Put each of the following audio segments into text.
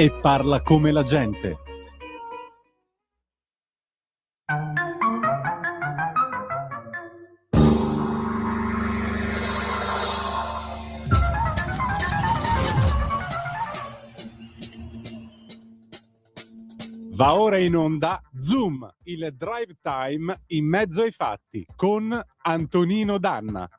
e parla come la gente. Va ora in onda Zoom, il drive time in mezzo ai fatti, con Antonino Danna.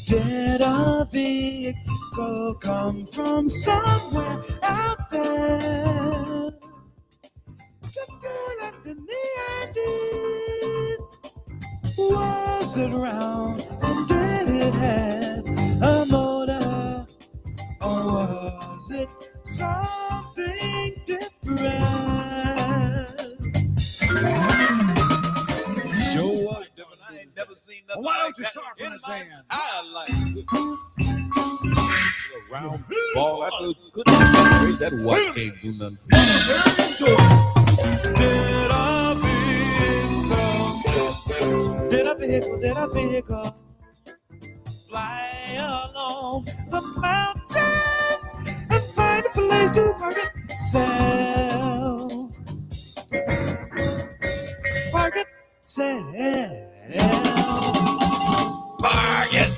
Did a vehicle come from somewhere out there? Just doing up in the Andes. Was it round and did it have a motor? Or was it something different? Show up. I ain't never seen nothing. Why like don't you that sharpen in his my hand? entire life. A round ball. I couldn't that white can't do nothing. Did a vehicle fly along the mountains and find a place to park itself? Park itself. Park it.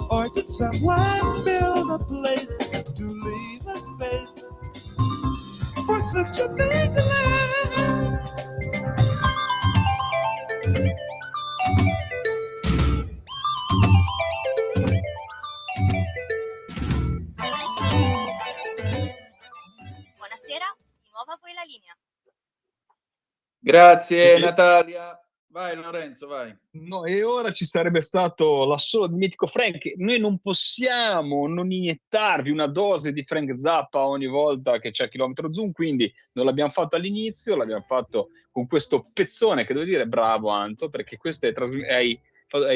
Or did someone build a place to leave a space for such a thing to last? Buonasera, di nuovo a voi la linea. Grazie Natalia. Vai Lorenzo, vai. No, e ora ci sarebbe stato l'assolo di mitico Frank. Noi non possiamo non iniettarvi una dose di Frank Zappa ogni volta che c'è Chilometro Zoom, quindi non l'abbiamo fatto all'inizio, l'abbiamo fatto con questo pezzone che devo dire bravo Anto, perché questo hai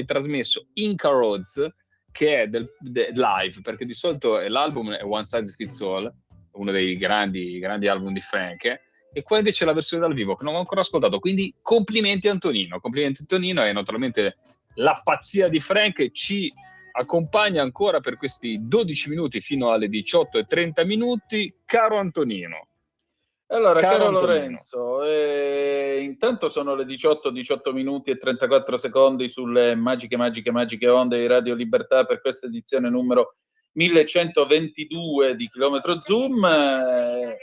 trasmesso Inca Roads, che è live, perché di solito l'album è One Size Fits All, uno dei grandi album di Frank, e qua invece la versione dal vivo che non ho ancora ascoltato, quindi complimenti Antonino e naturalmente la pazzia di Frank ci accompagna ancora per questi 12 minuti fino alle 18:30 minuti, caro Antonino. Allora, caro Lorenzo, intanto sono le 18 minuti e 34 secondi sulle magiche onde di Radio Libertà per questa edizione numero 1122 di Chilometro Zoom.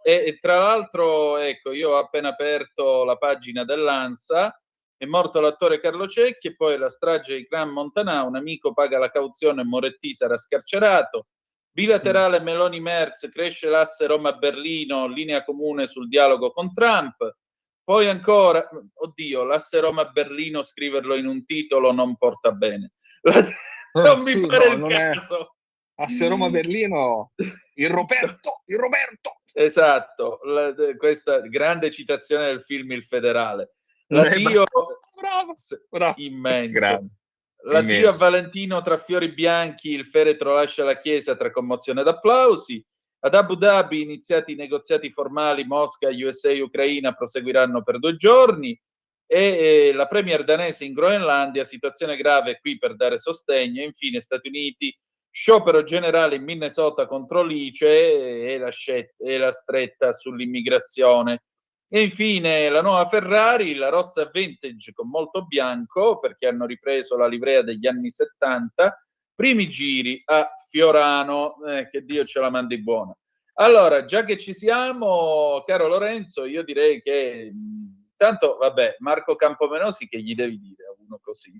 E tra l'altro, ecco, io ho appena aperto la pagina dell'ANSA, è morto l'attore Carlo Cecchi e poi la strage di Clan Montanà, un amico paga la cauzione e Moretti sarà scarcerato. Bilaterale Meloni-Merz, cresce l'asse Roma-Berlino, linea comune sul dialogo con Trump. Poi ancora, oddio, l'asse Roma-Berlino, scriverlo in un titolo non porta bene. Non mi pare il caso. Asse Roma-Berlino, il Roberto. Esatto, questa grande citazione del film Il Federale. L'addio bravo. Immenso. L'addio a Valentino tra fiori bianchi, il feretro lascia la chiesa tra commozione ed applausi. Ad Abu Dhabi iniziati i negoziati formali, Mosca, USA e Ucraina proseguiranno per 2 giorni e la premier danese in Groenlandia, situazione grave qui per dare sostegno. E infine Stati Uniti, sciopero generale in Minnesota contro l'ICE e la stretta sull'immigrazione. E infine la nuova Ferrari, la rossa vintage con molto bianco, perché hanno ripreso la livrea degli anni 70, primi giri a Fiorano, che Dio ce la mandi buona. Allora, già che ci siamo, caro Lorenzo, io direi che tanto, vabbè, Marco Campomenosi che gli devi dire a uno così?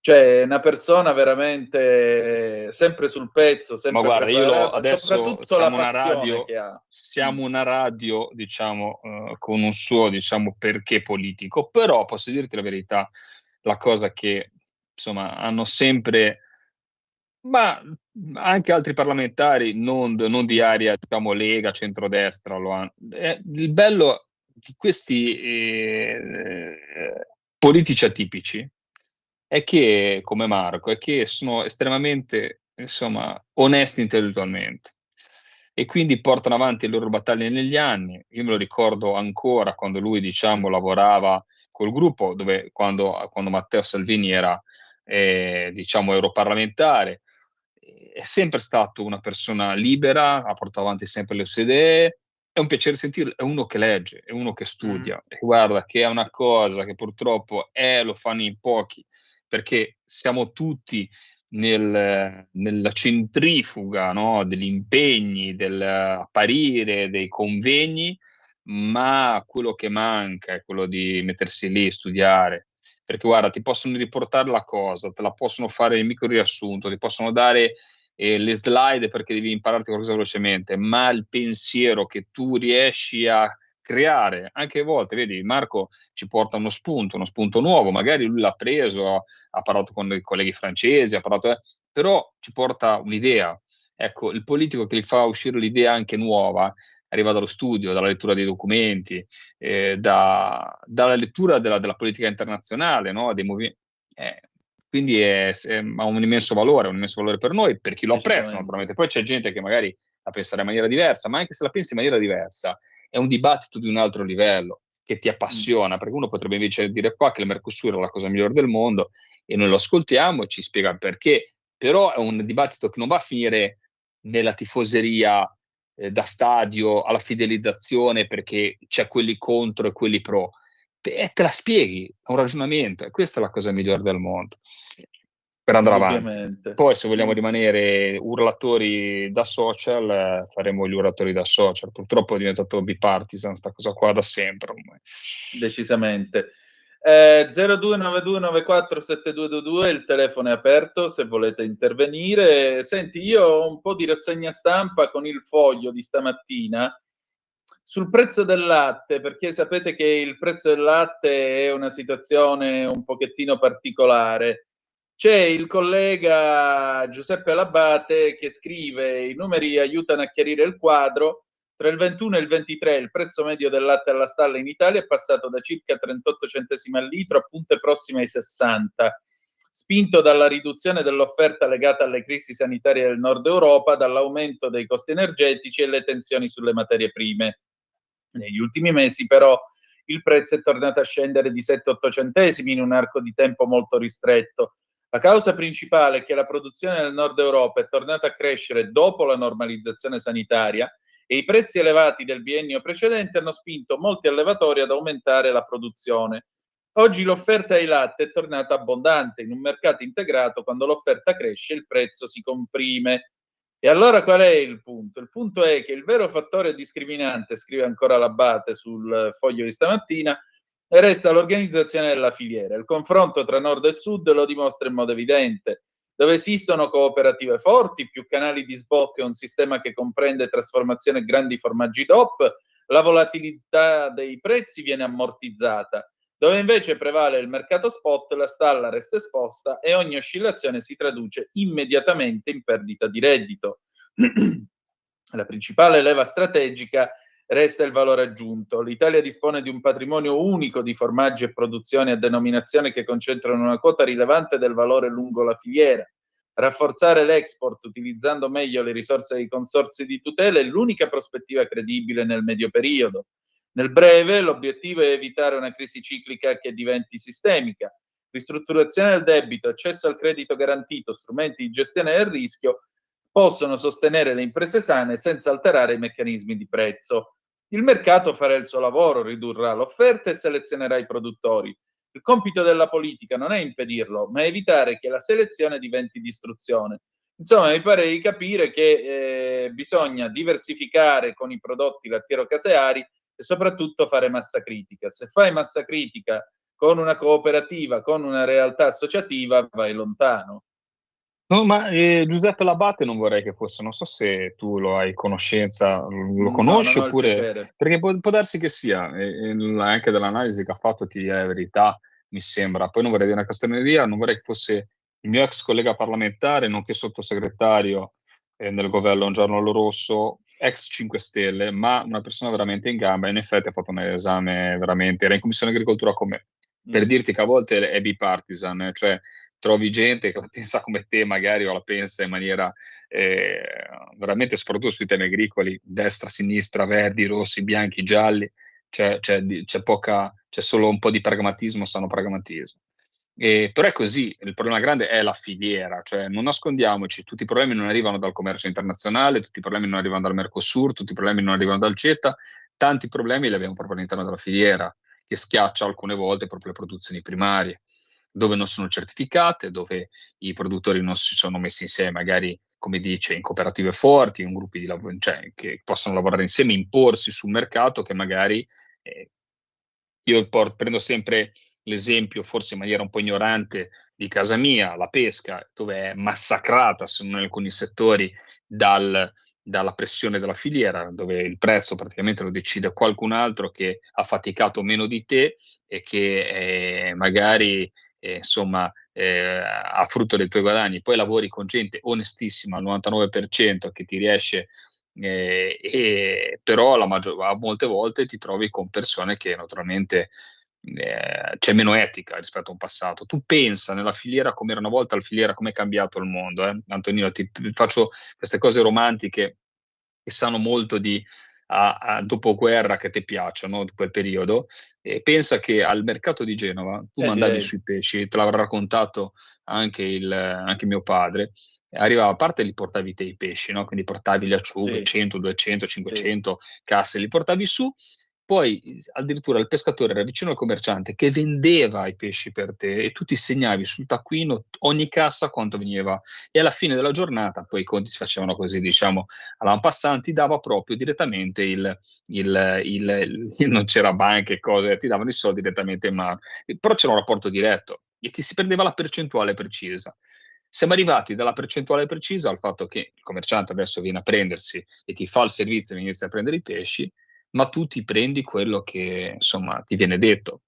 Cioè, una persona veramente sempre sul pezzo, Ma sempre guarda, preparata, adesso soprattutto la siamo una passione radio, che ha. siamo una radio, diciamo, con un suo, diciamo, perché politico, però posso dirti la verità, la cosa che, insomma, hanno sempre, ma anche altri parlamentari non di area, diciamo, Lega, centrodestra, lo hanno. Il bello di questi politici atipici è che, come Marco, è che sono estremamente, insomma, onesti intellettualmente e quindi portano avanti le loro battaglie negli anni. Io me lo ricordo ancora quando lui, diciamo, lavorava col gruppo, quando Matteo Salvini era, diciamo, europarlamentare. È sempre stato una persona libera, ha portato avanti sempre le sue idee. È un piacere sentirlo, è uno che legge, è uno che studia. E guarda che è una cosa che purtroppo lo fanno in pochi, perché siamo tutti nella centrifuga, no, degli impegni, dell'apparire, dei convegni, ma quello che manca è quello di mettersi lì e studiare. Perché guarda, ti possono riportare la cosa, te la possono fare il micro riassunto, ti possono dare le slide perché devi impararti qualcosa velocemente, ma il pensiero che tu riesci a creare, anche a volte, vedi, Marco ci porta uno spunto nuovo, magari lui l'ha preso, ha parlato con i colleghi francesi, però ci porta un'idea. Ecco, il politico che gli fa uscire l'idea anche nuova arriva dallo studio, dalla lettura dei documenti, dalla lettura della politica internazionale, no? Dei movimenti. Quindi ha un immenso valore per noi, per chi lo apprezza naturalmente. Poi c'è gente che magari la penserà in maniera diversa, ma anche se la pensi in maniera diversa, è un dibattito di un altro livello che ti appassiona, perché uno potrebbe invece dire qua che il Mercosur è la cosa migliore del mondo e noi lo ascoltiamo e ci spiega il perché, però è un dibattito che non va a finire nella tifoseria da stadio alla fidelizzazione perché c'è quelli contro e quelli pro. Te la spieghi, è un ragionamento e questa è la cosa migliore del mondo per andare avanti. Indubbiamente. Poi se vogliamo rimanere urlatori da social, faremo gli urlatori da social. Purtroppo è diventato bipartisan sta cosa qua da sempre ormai. Decisamente. 0292947222, il telefono è aperto se volete intervenire. Senti, io ho un po' di rassegna stampa con il Foglio di stamattina sul prezzo del latte, perché sapete che il prezzo del latte è una situazione un pochettino particolare. C'è il collega Giuseppe Labate che scrive: i numeri aiutano a chiarire il quadro. Tra il 21 e il 23 il prezzo medio del latte alla stalla in Italia è passato da circa 38 centesimi al litro a punte prossime ai 60, spinto dalla riduzione dell'offerta legata alle crisi sanitarie del nord Europa, dall'aumento dei costi energetici e le tensioni sulle materie prime. Negli ultimi mesi però il prezzo è tornato a scendere di 7-8 centesimi in un arco di tempo molto ristretto. La causa principale è che la produzione nel nord Europa è tornata a crescere dopo la normalizzazione sanitaria e i prezzi elevati del biennio precedente hanno spinto molti allevatori ad aumentare la produzione. Oggi l'offerta di latte è tornata abbondante in un mercato integrato. Quando l'offerta cresce il prezzo si comprime. E allora qual è il punto? Il punto è che il vero fattore discriminante, scrive ancora Labate sul Foglio di stamattina, resta l'organizzazione della filiera. Il confronto tra nord e sud lo dimostra in modo evidente. Dove esistono cooperative forti, più canali di sbocco e un sistema che comprende trasformazione e grandi formaggi DOP, la volatilità dei prezzi viene ammortizzata. Dove invece prevale il mercato spot, la stalla resta esposta e ogni oscillazione si traduce immediatamente in perdita di reddito. La principale leva strategica resta il valore aggiunto. L'Italia dispone di un patrimonio unico di formaggi e produzioni a denominazione che concentrano una quota rilevante del valore lungo la filiera. Rafforzare l'export utilizzando meglio le risorse dei consorzi di tutela è l'unica prospettiva credibile nel medio periodo. Nel breve, l'obiettivo è evitare una crisi ciclica che diventi sistemica. Ristrutturazione del debito, accesso al credito garantito, strumenti di gestione del rischio possono sostenere le imprese sane senza alterare i meccanismi di prezzo. Il mercato farà il suo lavoro, ridurrà l'offerta e selezionerà i produttori. Il compito della politica non è impedirlo, ma evitare che la selezione diventi distruzione. Insomma, mi pare di capire che bisogna diversificare con i prodotti lattiero-caseari e soprattutto fare massa critica. Se fai massa critica con una cooperativa, con una realtà associativa, vai lontano. No, ma Giuseppe Labate non vorrei che fosse, non so se tu lo hai conoscenza, lo conosci non ho il oppure, piacere. perché può darsi che sia, anche dall'analisi che ha fatto ti è verità, mi sembra. Poi non vorrei dire una castaneria, non vorrei che fosse il mio ex collega parlamentare, nonché sottosegretario nel governo Gianluolo Rosso, ex 5 Stelle, ma una persona veramente in gamba. In effetti ha fatto un esame veramente, era in Commissione Agricoltura con me, per dirti che a volte è bipartisan, cioè trovi gente che la pensa come te magari o la pensa in maniera veramente, soprattutto sui temi agricoli, destra, sinistra, verdi, rossi, bianchi, gialli, c'è solo un po' di pragmatismo, sano pragmatismo. Però è così, il problema grande è la filiera, cioè non nascondiamoci, tutti i problemi non arrivano dal commercio internazionale, tutti i problemi non arrivano dal Mercosur, tutti i problemi non arrivano dal CETA, tanti problemi li abbiamo proprio all'interno della filiera, che schiaccia alcune volte proprio le produzioni primarie, dove non sono certificate, dove i produttori non si sono messi insieme, magari, come dice, in cooperative forti, in gruppi di lavoro, cioè che possono lavorare insieme, imporsi sul mercato che magari io prendo sempre l'esempio, forse in maniera un po' ignorante, di casa mia, la pesca, dove è massacrata, se non in alcuni settori, dalla pressione della filiera, dove il prezzo praticamente lo decide qualcun altro che ha faticato meno di te e che magari ha frutto dei tuoi guadagni. Poi lavori con gente onestissima al 99% che ti riesce, però a molte volte ti trovi con persone che naturalmente c'è meno etica rispetto a un passato. Tu pensa nella filiera come era una volta, la filiera come è cambiato il mondo. Antonino, ti faccio queste cose romantiche che sanno molto di dopoguerra che ti piacciono, di quel periodo. Pensa che al mercato di Genova tu mandavi direi. sui pesci, te l'avrà raccontato anche mio padre, arrivava, a parte li portavi te i pesci, no? Quindi portavi le acciughe, Sì. 100, 200, 500 casse, li portavi su, poi addirittura il pescatore era vicino al commerciante che vendeva i pesci per te e tu ti segnavi sul taccuino ogni cassa quanto veniva, e alla fine della giornata poi i conti si facevano così, diciamo, alla passanti dava proprio direttamente non c'era banche e cose, ti davano i soldi direttamente in mano, però c'era un rapporto diretto e ti si prendeva la percentuale precisa. Siamo arrivati dalla percentuale precisa al fatto che il commerciante adesso viene a prendersi e ti fa il servizio e inizia a prendere i pesci, ma tu ti prendi quello che insomma ti viene detto.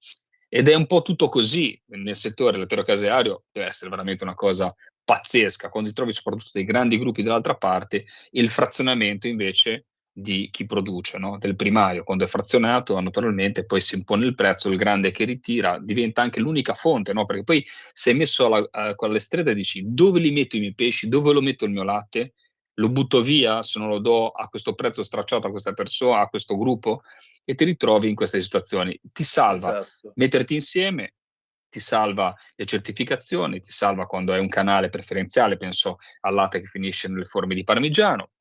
Ed è un po' tutto così nel settore elettrocaseario, deve essere veramente una cosa pazzesca, quando ti trovi soprattutto dei grandi gruppi dall'altra parte, il frazionamento invece di chi produce, no? Del primario, quando è frazionato naturalmente poi si impone il prezzo, il grande che ritira diventa anche l'unica fonte, no? Perché poi sei messo alle strette e dici dove li metto i miei pesci, dove lo metto il mio latte, lo butto via se non lo do a questo prezzo stracciato a questa persona, a questo gruppo, e ti ritrovi in queste situazioni. Ti salva Esatto. metterti insieme, ti salva le certificazioni, ti salva quando hai un canale preferenziale, penso al latte che finisce nelle forme di parmigiano,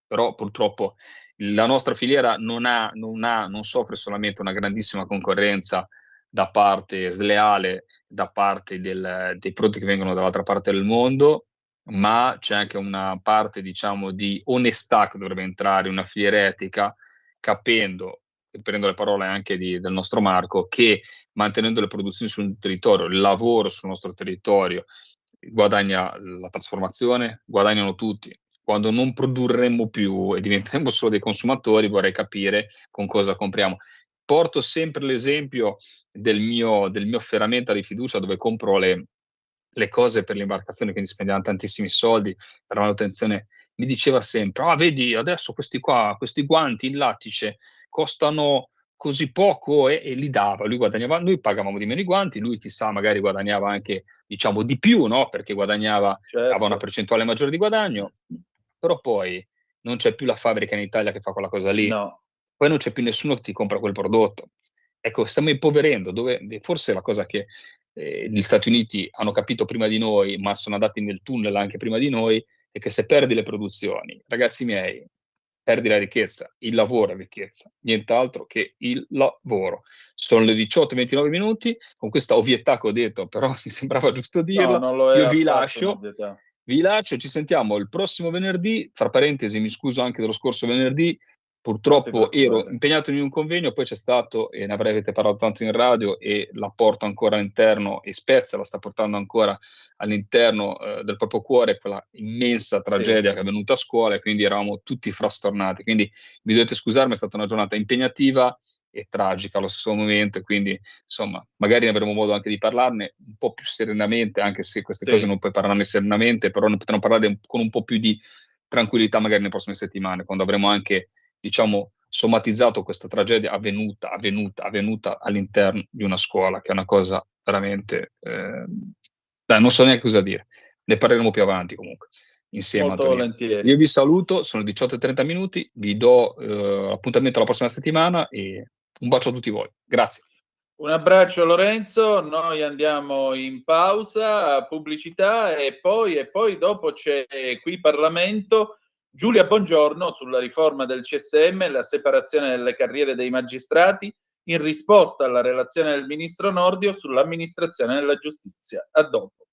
però purtroppo la nostra filiera non soffre solamente una grandissima concorrenza da parte sleale, da parte dei prodotti che vengono dall'altra parte del mondo, ma c'è anche una parte, diciamo, di onestà che dovrebbe entrare in una filiera etica, capendo, e prendo le parole anche del nostro Marco, che mantenendo le produzioni sul territorio, il lavoro sul nostro territorio, guadagna la trasformazione, guadagnano tutti. Quando non produrremo più e diventeremo solo dei consumatori, vorrei capire con cosa compriamo. Porto sempre l'esempio del mio ferramenta di fiducia dove compro le cose per l'imbarcazione, quindi spendiamo tantissimi soldi per la manutenzione. Mi diceva sempre: ah, vedi, adesso questi guanti in lattice costano così poco, e li dava, lui guadagnava, noi pagavamo di meno i guanti, lui chissà magari guadagnava anche, diciamo, di più, no? Perché aveva una Certo. percentuale maggiore di guadagno, però poi non c'è più la fabbrica in Italia che fa quella cosa lì, No. poi non c'è più nessuno che ti compra quel prodotto. Ecco, stiamo impoverendo, dove forse la cosa che gli Stati Uniti hanno capito prima di noi, ma sono andati nel tunnel anche prima di noi, è che se perdi le produzioni, ragazzi miei, perdi la ricchezza, il lavoro è ricchezza, nient'altro che il lavoro. Sono le 18:29 minuti, con questa ovvietà che ho detto, però mi sembrava giusto No, dirla, non lo è io affatto un'ovvietà. vi lascio, ci sentiamo il prossimo venerdì, fra parentesi mi scuso anche dello scorso venerdì, Purtroppo ero impegnato in un convegno, poi c'è stato, e ne avrete parlato tanto in radio, e la porto ancora all'interno, e Spezia la sta portando ancora all'interno del proprio cuore, quella immensa tragedia che è avvenuta a scuola, e quindi eravamo tutti frastornati. Quindi mi dovete scusarmi, è stata una giornata impegnativa e tragica allo stesso momento, e quindi insomma magari ne avremo modo anche di parlarne un po' più serenamente, anche se queste cose non puoi parlarne serenamente, però ne potremo parlare con un po' più di tranquillità magari nelle prossime settimane, quando avremo anche, diciamo, somatizzato questa tragedia avvenuta all'interno di una scuola, che è una cosa veramente non so neanche cosa dire. Ne parleremo più avanti comunque insieme. Molto Antonino, volentieri. io vi saluto, sono 18:30 minuti, vi do appuntamento alla prossima settimana e un bacio a tutti voi. Grazie. Un abbraccio Lorenzo, noi andiamo in pausa, pubblicità, e poi dopo c'è qui Parlamento. Giulia Bongiorno sulla riforma del CSM, la separazione delle carriere dei magistrati, in risposta alla relazione del ministro Nordio sull'amministrazione della giustizia. A dopo.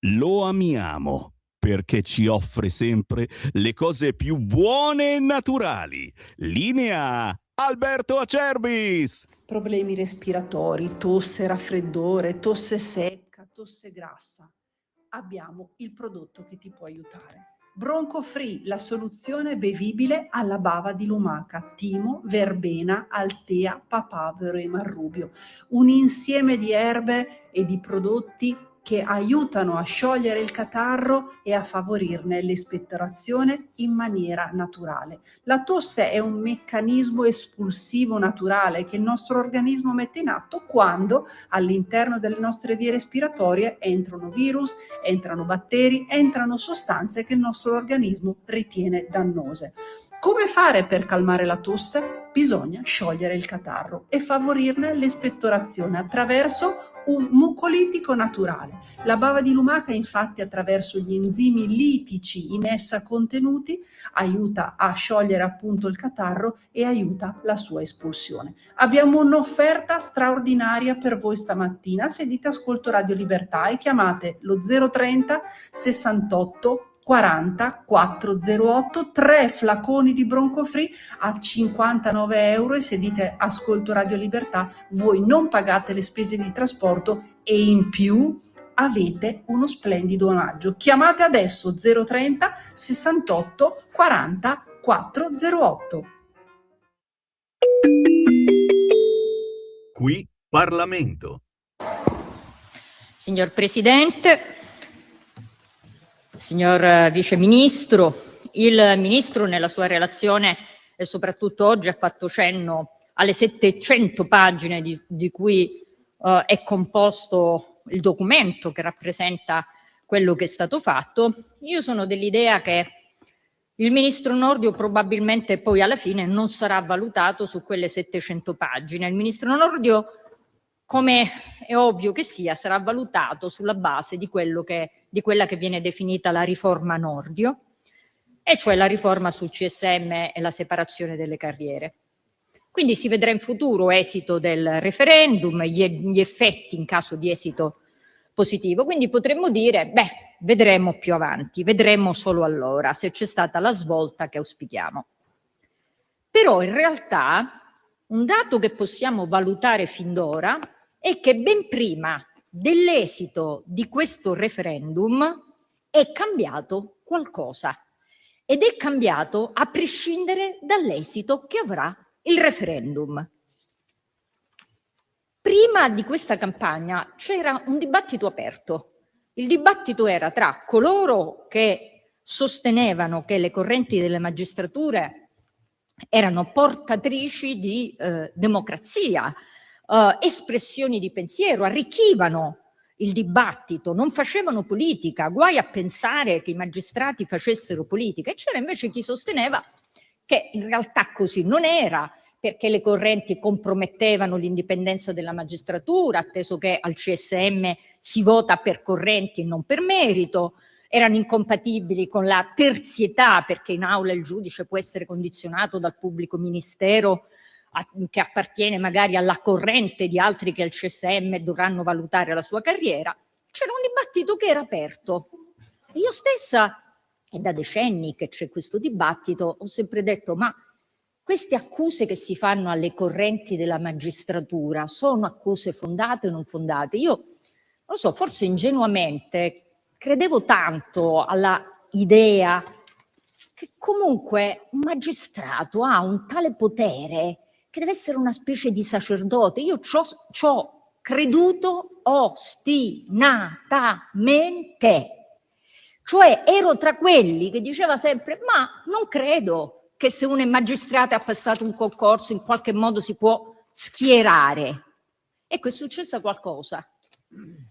Lo amiamo perché ci offre sempre le cose più buone e naturali. Linea Alberto Acerbis. Problemi respiratori, tosse, raffreddore, tosse secca, tosse grassa. Abbiamo il prodotto che ti può aiutare. Bronco Free, la soluzione bevibile alla bava di lumaca, timo, verbena, altea, papavero e marrubio. Un insieme di erbe e di prodotti che aiutano a sciogliere il catarro e a favorirne l'espettorazione in maniera naturale. La tosse è un meccanismo espulsivo naturale che il nostro organismo mette in atto quando all'interno delle nostre vie respiratorie entrano virus, entrano batteri, entrano sostanze che il nostro organismo ritiene dannose. Come fare per calmare la tosse? Bisogna sciogliere il catarro e favorirne l'espettorazione attraverso un mucolitico naturale. La bava di lumaca, infatti, attraverso gli enzimi litici in essa contenuti, aiuta a sciogliere appunto il catarro e aiuta la sua espulsione. Abbiamo un'offerta straordinaria per voi stamattina. Se dite ascolto Radio Libertà e chiamate lo 030 68 40 408, 3 flaconi di Bronco Free a 59 euro, e se dite ascolto Radio Libertà voi non pagate le spese di trasporto e in più avete uno splendido omaggio. Chiamate adesso 030 68 40 408. Qui Parlamento. Signor Presidente, signor Vice Ministro, il Ministro nella sua relazione e soprattutto oggi ha fatto cenno alle 700 pagine di cui è composto il documento che rappresenta quello che è stato fatto. Io sono dell'idea che il Ministro Nordio probabilmente poi alla fine non sarà valutato su quelle 700 pagine. Il Ministro Nordio, come è ovvio che sia, sarà valutato sulla base di quella che viene definita la riforma Nordio, e cioè la riforma sul CSM e la separazione delle carriere. Quindi si vedrà in futuro esito del referendum, gli effetti in caso di esito positivo. Quindi potremmo dire, vedremo più avanti, vedremo solo allora se c'è stata la svolta che auspichiamo. Però in realtà un dato che possiamo valutare fin d'ora è che ben prima dell'esito di questo referendum è cambiato qualcosa, ed è cambiato a prescindere dall'esito che avrà il referendum. Prima di questa campagna c'era un dibattito aperto. Il dibattito era tra coloro che sostenevano che le correnti delle magistrature erano portatrici di democrazia, espressioni di pensiero, arricchivano il dibattito, non facevano politica, guai a pensare che i magistrati facessero politica, e c'era invece chi sosteneva che in realtà così non era, perché le correnti compromettevano l'indipendenza della magistratura, atteso che al CSM si vota per correnti e non per merito, erano incompatibili con la terzietà, perché in aula il giudice può essere condizionato dal pubblico ministero che appartiene magari alla corrente di altri che al CSM dovranno valutare la sua carriera. C'era un dibattito che era aperto. Io stessa è da decenni che c'è questo dibattito, ho sempre detto, ma queste accuse che si fanno alle correnti della magistratura sono accuse fondate o non fondate? Io, non lo so, forse ingenuamente credevo tanto alla idea che comunque un magistrato ha un tale potere che deve essere una specie di sacerdote. Io ci ho creduto ostinatamente. Cioè ero tra quelli che diceva sempre, ma non credo che se uno è magistrato e ha passato un concorso in qualche modo si può schierare. Ecco, è successa qualcosa.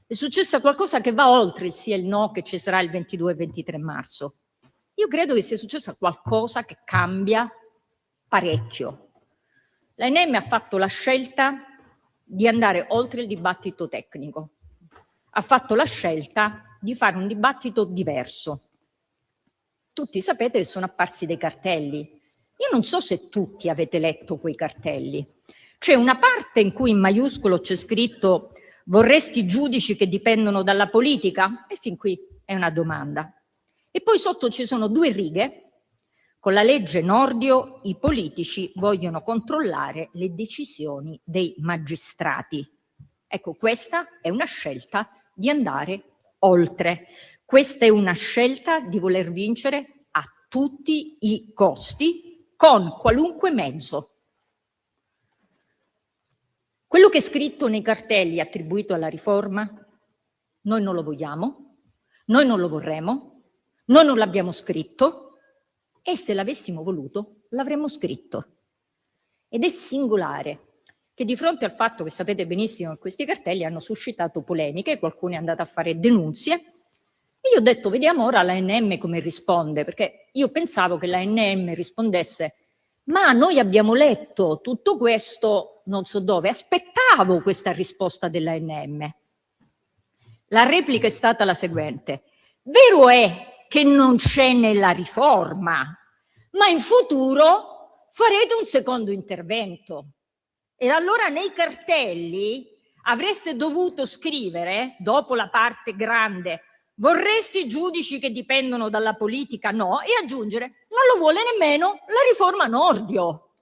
È successa qualcosa che va oltre il sì e il no che ci sarà il 22 e 23 marzo. Io credo che sia successa qualcosa che cambia parecchio. L'ANM ha fatto la scelta di andare oltre il dibattito tecnico. Ha fatto la scelta di fare un dibattito diverso. Tutti sapete che sono apparsi dei cartelli. Io non so se tutti avete letto quei cartelli. C'è una parte in cui in maiuscolo c'è scritto vorresti giudici che dipendono dalla politica? E fin qui è una domanda. E poi sotto ci sono 2 righe. Con la legge Nordio i politici vogliono controllare le decisioni dei magistrati. Ecco, questa è una scelta di andare oltre. Questa è una scelta di voler vincere a tutti i costi, con qualunque mezzo. Quello che è scritto nei cartelli attribuito alla riforma, noi non lo vogliamo, noi non lo vorremmo, noi non l'abbiamo scritto e se l'avessimo voluto l'avremmo scritto. Ed è singolare che di fronte al fatto che sapete benissimo che questi cartelli hanno suscitato polemiche, qualcuno è andato a fare denunzie, e io ho detto vediamo ora l'ANM come risponde, perché io pensavo che l'ANM rispondesse ma noi abbiamo letto tutto questo non so dove, aspettavo questa risposta dell'ANM. La replica è stata la seguente: vero è che non c'è nella riforma, ma in futuro farete un secondo intervento. E allora nei cartelli avreste dovuto scrivere, dopo la parte grande, vorresti giudici che dipendono dalla politica? No, e aggiungere, non lo vuole nemmeno la riforma Nordio.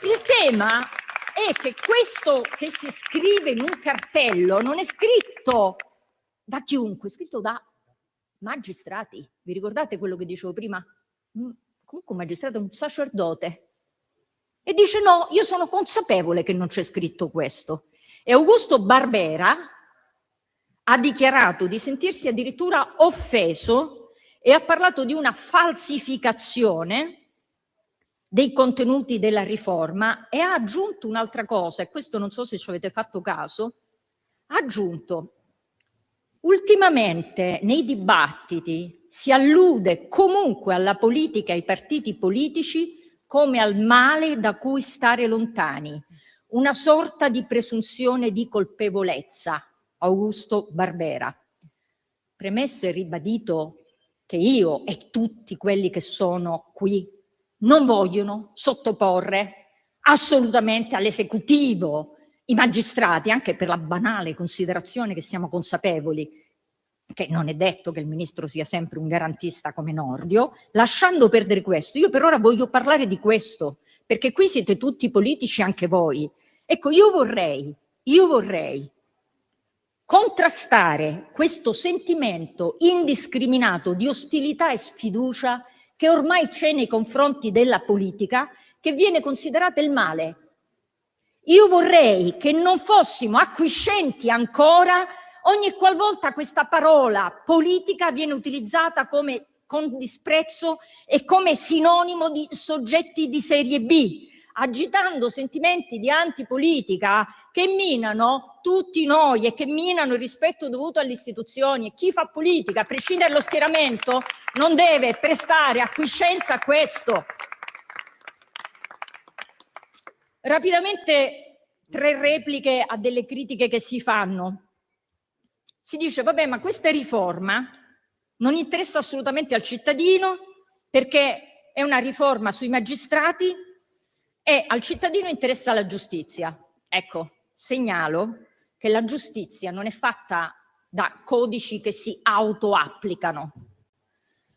Il tema è che questo che si scrive in un cartello non è scritto da chiunque, è scritto da magistrati. Vi ricordate quello che dicevo prima? Comunque un magistrato è un sacerdote. E dice no, io sono consapevole che non c'è scritto questo. E Augusto Barbera ha dichiarato di sentirsi addirittura offeso e ha parlato di una falsificazione dei contenuti della riforma e ha aggiunto un'altra cosa, e questo non so se ci avete fatto caso, ha aggiunto ultimamente nei dibattiti si allude comunque alla politica e ai partiti politici come al male da cui stare lontani, una sorta di presunzione di colpevolezza. Augusto Barbera. Premesso e ribadito che io e tutti quelli che sono qui non vogliono sottoporre assolutamente all'esecutivo i magistrati, anche per la banale considerazione che siamo consapevoli che non è detto che il ministro sia sempre un garantista come Nordio, lasciando perdere questo, io per ora voglio parlare di questo, perché qui siete tutti politici anche voi. Ecco, io vorrei contrastare questo sentimento indiscriminato di ostilità e sfiducia che ormai c'è nei confronti della politica, che viene considerata il male. Io vorrei che non fossimo acquiescenti ancora ogni qualvolta questa parola politica viene utilizzata con disprezzo e come sinonimo di soggetti di serie B, agitando sentimenti di antipolitica che minano tutti noi e che minano il rispetto dovuto alle istituzioni. E chi fa politica, a prescindere dallo schieramento, non deve prestare acquiescenza a questo. Rapidamente 3 repliche a delle critiche che si fanno. Si dice, vabbè, ma questa riforma non interessa assolutamente al cittadino perché è una riforma sui magistrati e al cittadino interessa la giustizia. Ecco, segnalo che la giustizia non è fatta da codici che si autoapplicano.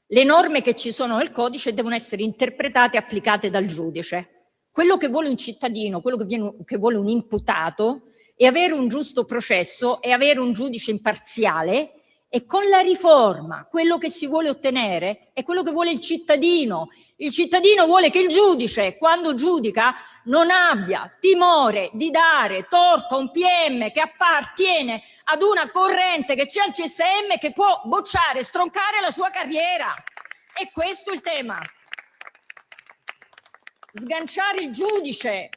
Le norme che ci sono nel codice devono essere interpretate e applicate dal giudice. Quello che vuole un cittadino, quello che vuole un imputato, è avere un giusto processo e avere un giudice imparziale, e con la riforma quello che si vuole ottenere è quello che vuole il cittadino. Il cittadino vuole che il giudice, quando giudica, non abbia timore di dare torto a un PM che appartiene ad una corrente che c'è al CSM, che può bocciare, stroncare la sua carriera. E questo è il tema. Sganciare il giudice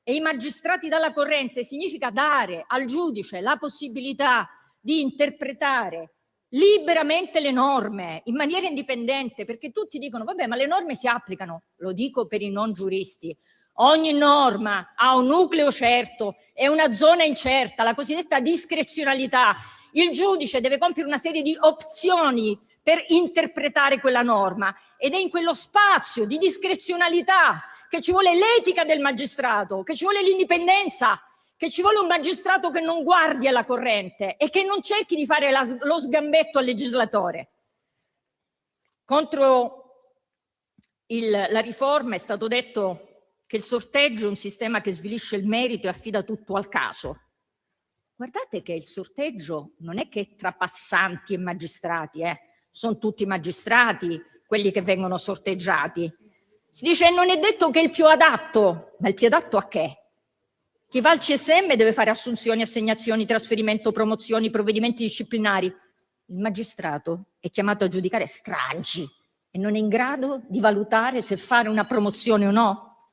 e i magistrati dalla corrente significa dare al giudice la possibilità di interpretare liberamente le norme in maniera indipendente, perché tutti dicono vabbè, ma le norme si applicano. Lo dico per i non giuristi: ogni norma ha un nucleo certo e una zona incerta, la cosiddetta discrezionalità. Il giudice deve compiere una serie di opzioni per interpretare quella norma, ed è in quello spazio di discrezionalità che ci vuole l'etica del magistrato, che ci vuole l'indipendenza, che ci vuole un magistrato che non guardi alla corrente e che non cerchi di fare lo sgambetto al legislatore. Contro la riforma è stato detto che il sorteggio è un sistema che svilisce il merito e affida tutto al caso. Guardate che il sorteggio non è che tra passanti e magistrati, sono tutti magistrati quelli che vengono sorteggiati. Si dice non è detto che è il più adatto, ma il più adatto a che? Chi va al CSM deve fare assunzioni, assegnazioni, trasferimento, promozioni, provvedimenti disciplinari. Il magistrato è chiamato a giudicare stragi e non è in grado di valutare se fare una promozione o no.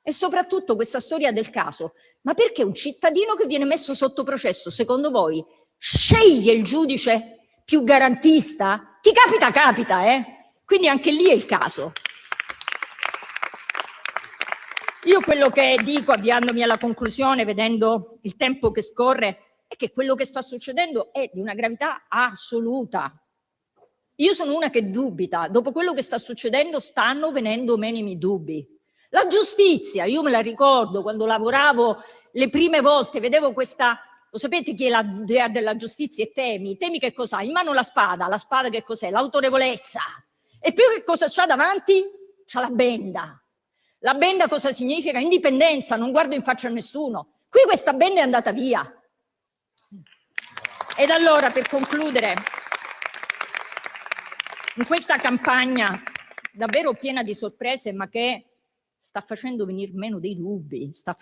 E soprattutto questa storia del caso: ma perché un cittadino che viene messo sotto processo, secondo voi, sceglie il giudice più garantista? Chi capita, capita, Quindi anche lì è il caso. Io quello che dico, avviandomi alla conclusione, vedendo il tempo che scorre, è che quello che sta succedendo è di una gravità assoluta. Io sono una che dubita. Dopo quello che sta succedendo stanno venendo meno i miei dubbi. La giustizia, io me la ricordo quando lavoravo le prime volte, vedevo questa, lo sapete chi è la dea della giustizia? È Temi. Temi che cos'ha? In mano la spada che cos'è? L'autorevolezza. E più che cosa c'ha davanti? C'ha la benda. La benda cosa significa? Indipendenza, non guardo in faccia a nessuno. Qui questa benda è andata via. Ed allora, per concludere, in questa campagna davvero piena di sorprese, ma che sta facendo venire meno dei dubbi, a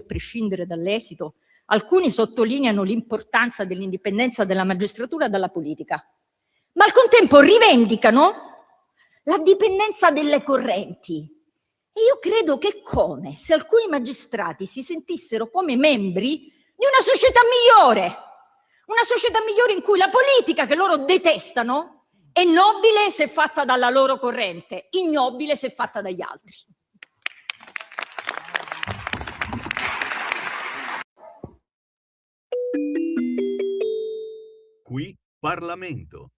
prescindere dall'esito, alcuni sottolineano l'importanza dell'indipendenza della magistratura dalla politica, ma al contempo rivendicano la dipendenza dalle correnti. E io credo che come se alcuni magistrati si sentissero come membri di una società migliore in cui la politica che loro detestano è nobile se fatta dalla loro corrente, ignobile se fatta dagli altri. Qui Parlamento.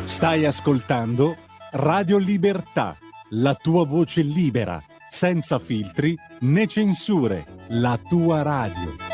Stai ascoltando Radio Libertà, la tua voce libera, senza filtri né censure, la tua radio.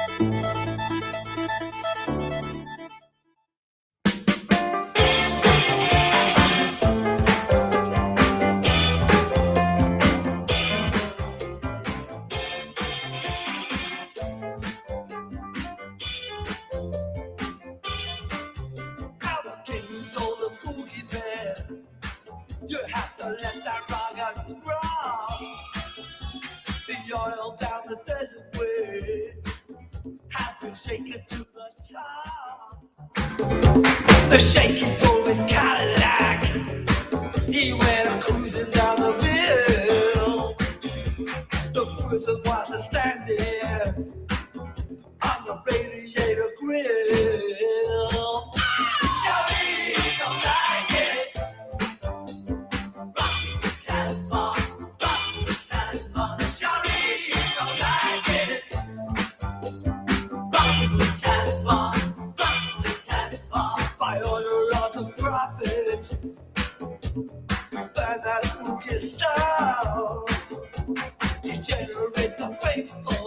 The shaky drove his Cadillac. He went cruising down the hill. The prison was standing on the radiator grill. Shawty, don't like it. Rock the Casbah, Shawty, don't like it. Rock the Casbah. By order of the prophet, burn that boogie sound, degenerate the faithful.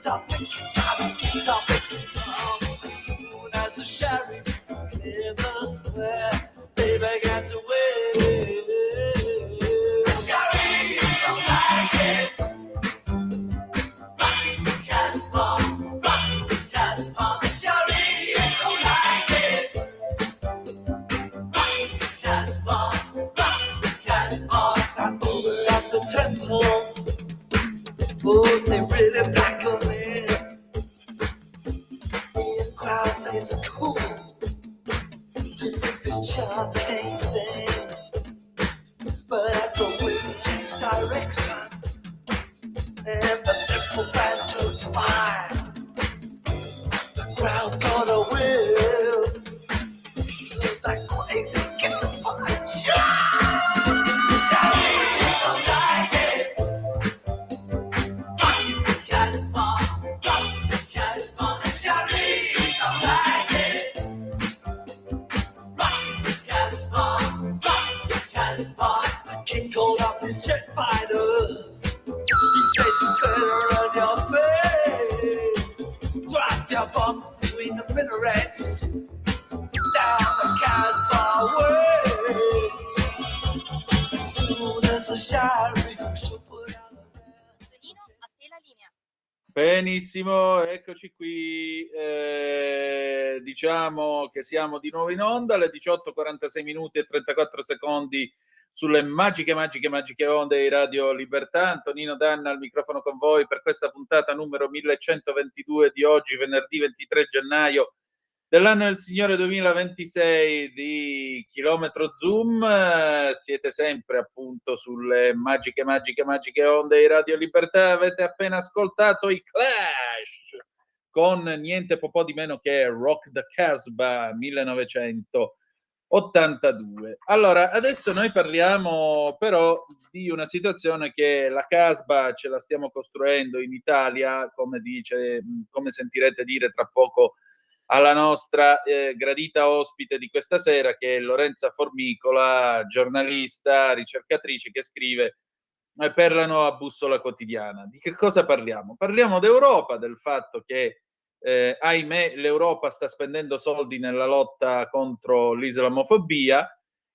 topic, constant topic. As soon as the sheriff cleared the square, they began to wave. The sheriff don't like it. Rock the Casbah, rock the Casbah. The sheriff don't like it. Rock the Casbah, rock the Casbah. I over at the temple. Oh, they really black on it. The crowd say it's cool to think this child can't thing. But as the wind changed direction and the temple began to fire, the crowd got a will. Like crazy, get the fire. King called up his jet fighters. He said you better run your face. Drop your bombs between the minarets. Down the Casbah way. As soon as the sheriff should put out Antonino, a te la linea. Benissimo, eccoci qui. Diciamo che siamo di nuovo in onda alle 18:46 minuti e 34 secondi sulle magiche onde di Radio Libertà. Antonino Danna al microfono con voi per questa puntata numero 1122 di oggi, venerdì 23 gennaio dell'anno del Signore 2026 di Chilometro Zoom. Siete sempre appunto sulle magiche onde di Radio Libertà. Avete appena ascoltato i Clash con niente po' di meno che Rock the Casbah 1982. Allora, adesso noi parliamo però di una situazione che la Casbah ce la stiamo costruendo in Italia, come sentirete dire tra poco alla nostra gradita ospite di questa sera, che è Lorenza Formicola, giornalista, ricercatrice, che scrive per la Nuova Bussola Quotidiana. Di che cosa parliamo? Parliamo d'Europa, del fatto che ahimè l'Europa sta spendendo soldi nella lotta contro l'islamofobia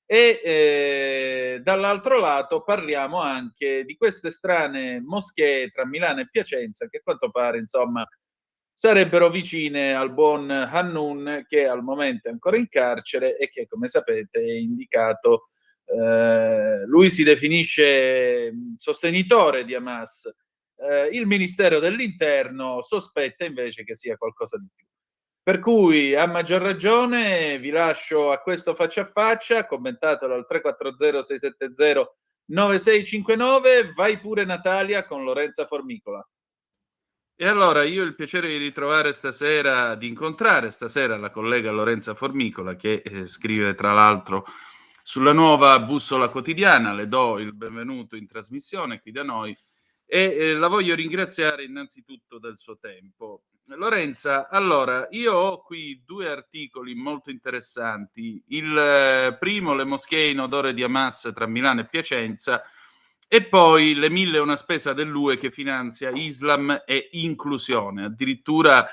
e dall'altro lato parliamo anche di queste strane moschee tra Milano e Piacenza che a quanto pare insomma sarebbero vicine al buon Hannun, che al momento è ancora in carcere e che, come sapete, è indicato, lui si definisce sostenitore di Hamas. Il Ministero dell'Interno sospetta invece che sia qualcosa di più. Per cui, a maggior ragione, vi lascio a questo faccia a faccia, commentatelo al 340-670-9659. Vai pure Natalia con Lorenza Formicola. E allora io ho il piacere di incontrare stasera la collega Lorenza Formicola, che scrive tra l'altro sulla Nuova Bussola Quotidiana. Le do il benvenuto in trasmissione qui da noi e la voglio ringraziare innanzitutto del suo tempo. Lorenza, allora, io ho qui due articoli molto interessanti. Il primo, le moschee in odore di Hamas tra Milano e Piacenza, e poi le 1000 e una spesa dell'UE che finanzia Islam e inclusione, addirittura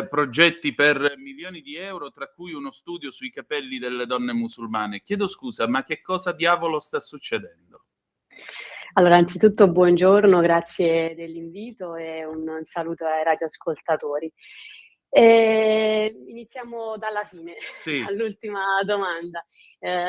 progetti per milioni di euro, tra cui uno studio sui capelli delle donne musulmane. Chiedo scusa, ma che cosa diavolo sta succedendo? Allora, anzitutto buongiorno, grazie dell'invito e un saluto ai radioascoltatori. Iniziamo dalla fine, sì. All'ultima domanda.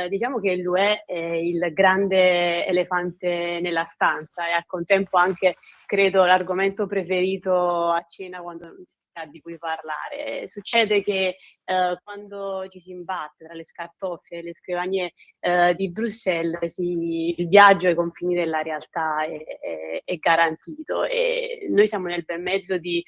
Diciamo che l'UE è il grande elefante nella stanza e al contempo anche, credo, l'argomento preferito a cena quando non si sa di cui parlare. Succede che quando ci si imbatte tra le scartoffie e le scrivanie di Bruxelles, il viaggio ai confini della realtà è garantito e noi siamo nel bel mezzo di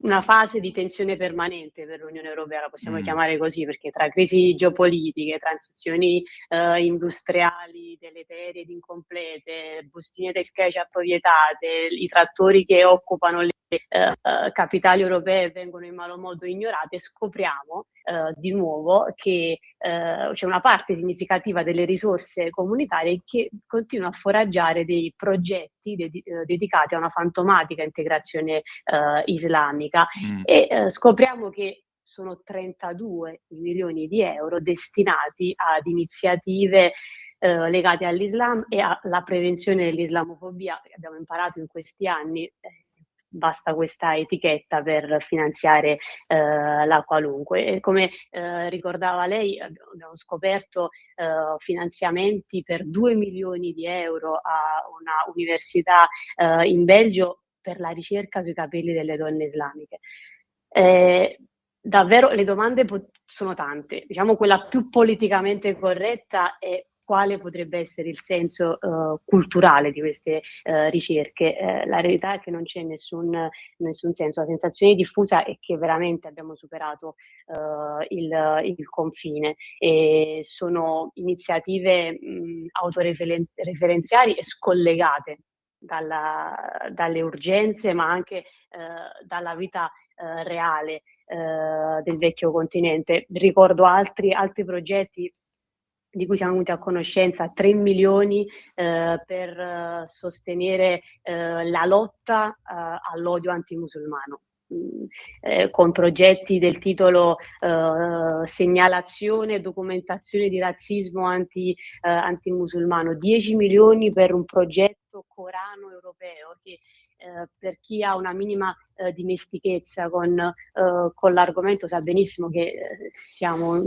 una fase di tensione permanente per l'Unione Europea, la possiamo chiamare così, perché tra crisi geopolitiche, transizioni industriali deleterie ed incomplete, bustine del ketchup vietate, i trattori che occupano le capitali europee vengono in malo modo ignorate, scopriamo di nuovo che c'è una parte significativa delle risorse comunitarie che continua a foraggiare dei progetti dedicati a una fantomatica integrazione islamica e scopriamo che sono 32 milioni di euro destinati ad iniziative legate all'Islam e alla prevenzione dell'islamofobia. Abbiamo imparato in questi anni, basta questa etichetta per finanziare la qualunque. E come ricordava lei, abbiamo scoperto finanziamenti per 2 milioni di euro a una università in Belgio per la ricerca sui capelli delle donne islamiche. Davvero le domande sono tante. Diciamo quella più politicamente corretta è quale potrebbe essere il senso culturale di queste ricerche. La verità è che non c'è nessun senso. La sensazione diffusa è che veramente abbiamo superato il confine e sono iniziative autoreferenziali e scollegate dalle urgenze, ma anche dalla vita reale del vecchio continente. Ricordo altri progetti di cui siamo venuti a conoscenza, 3 milioni per sostenere la lotta all'odio antimusulmano, con progetti del titolo segnalazione e documentazione di razzismo antimusulmano, 10 milioni per un progetto Corano europeo che per chi ha una minima dimestichezza con l'argomento sa benissimo che siamo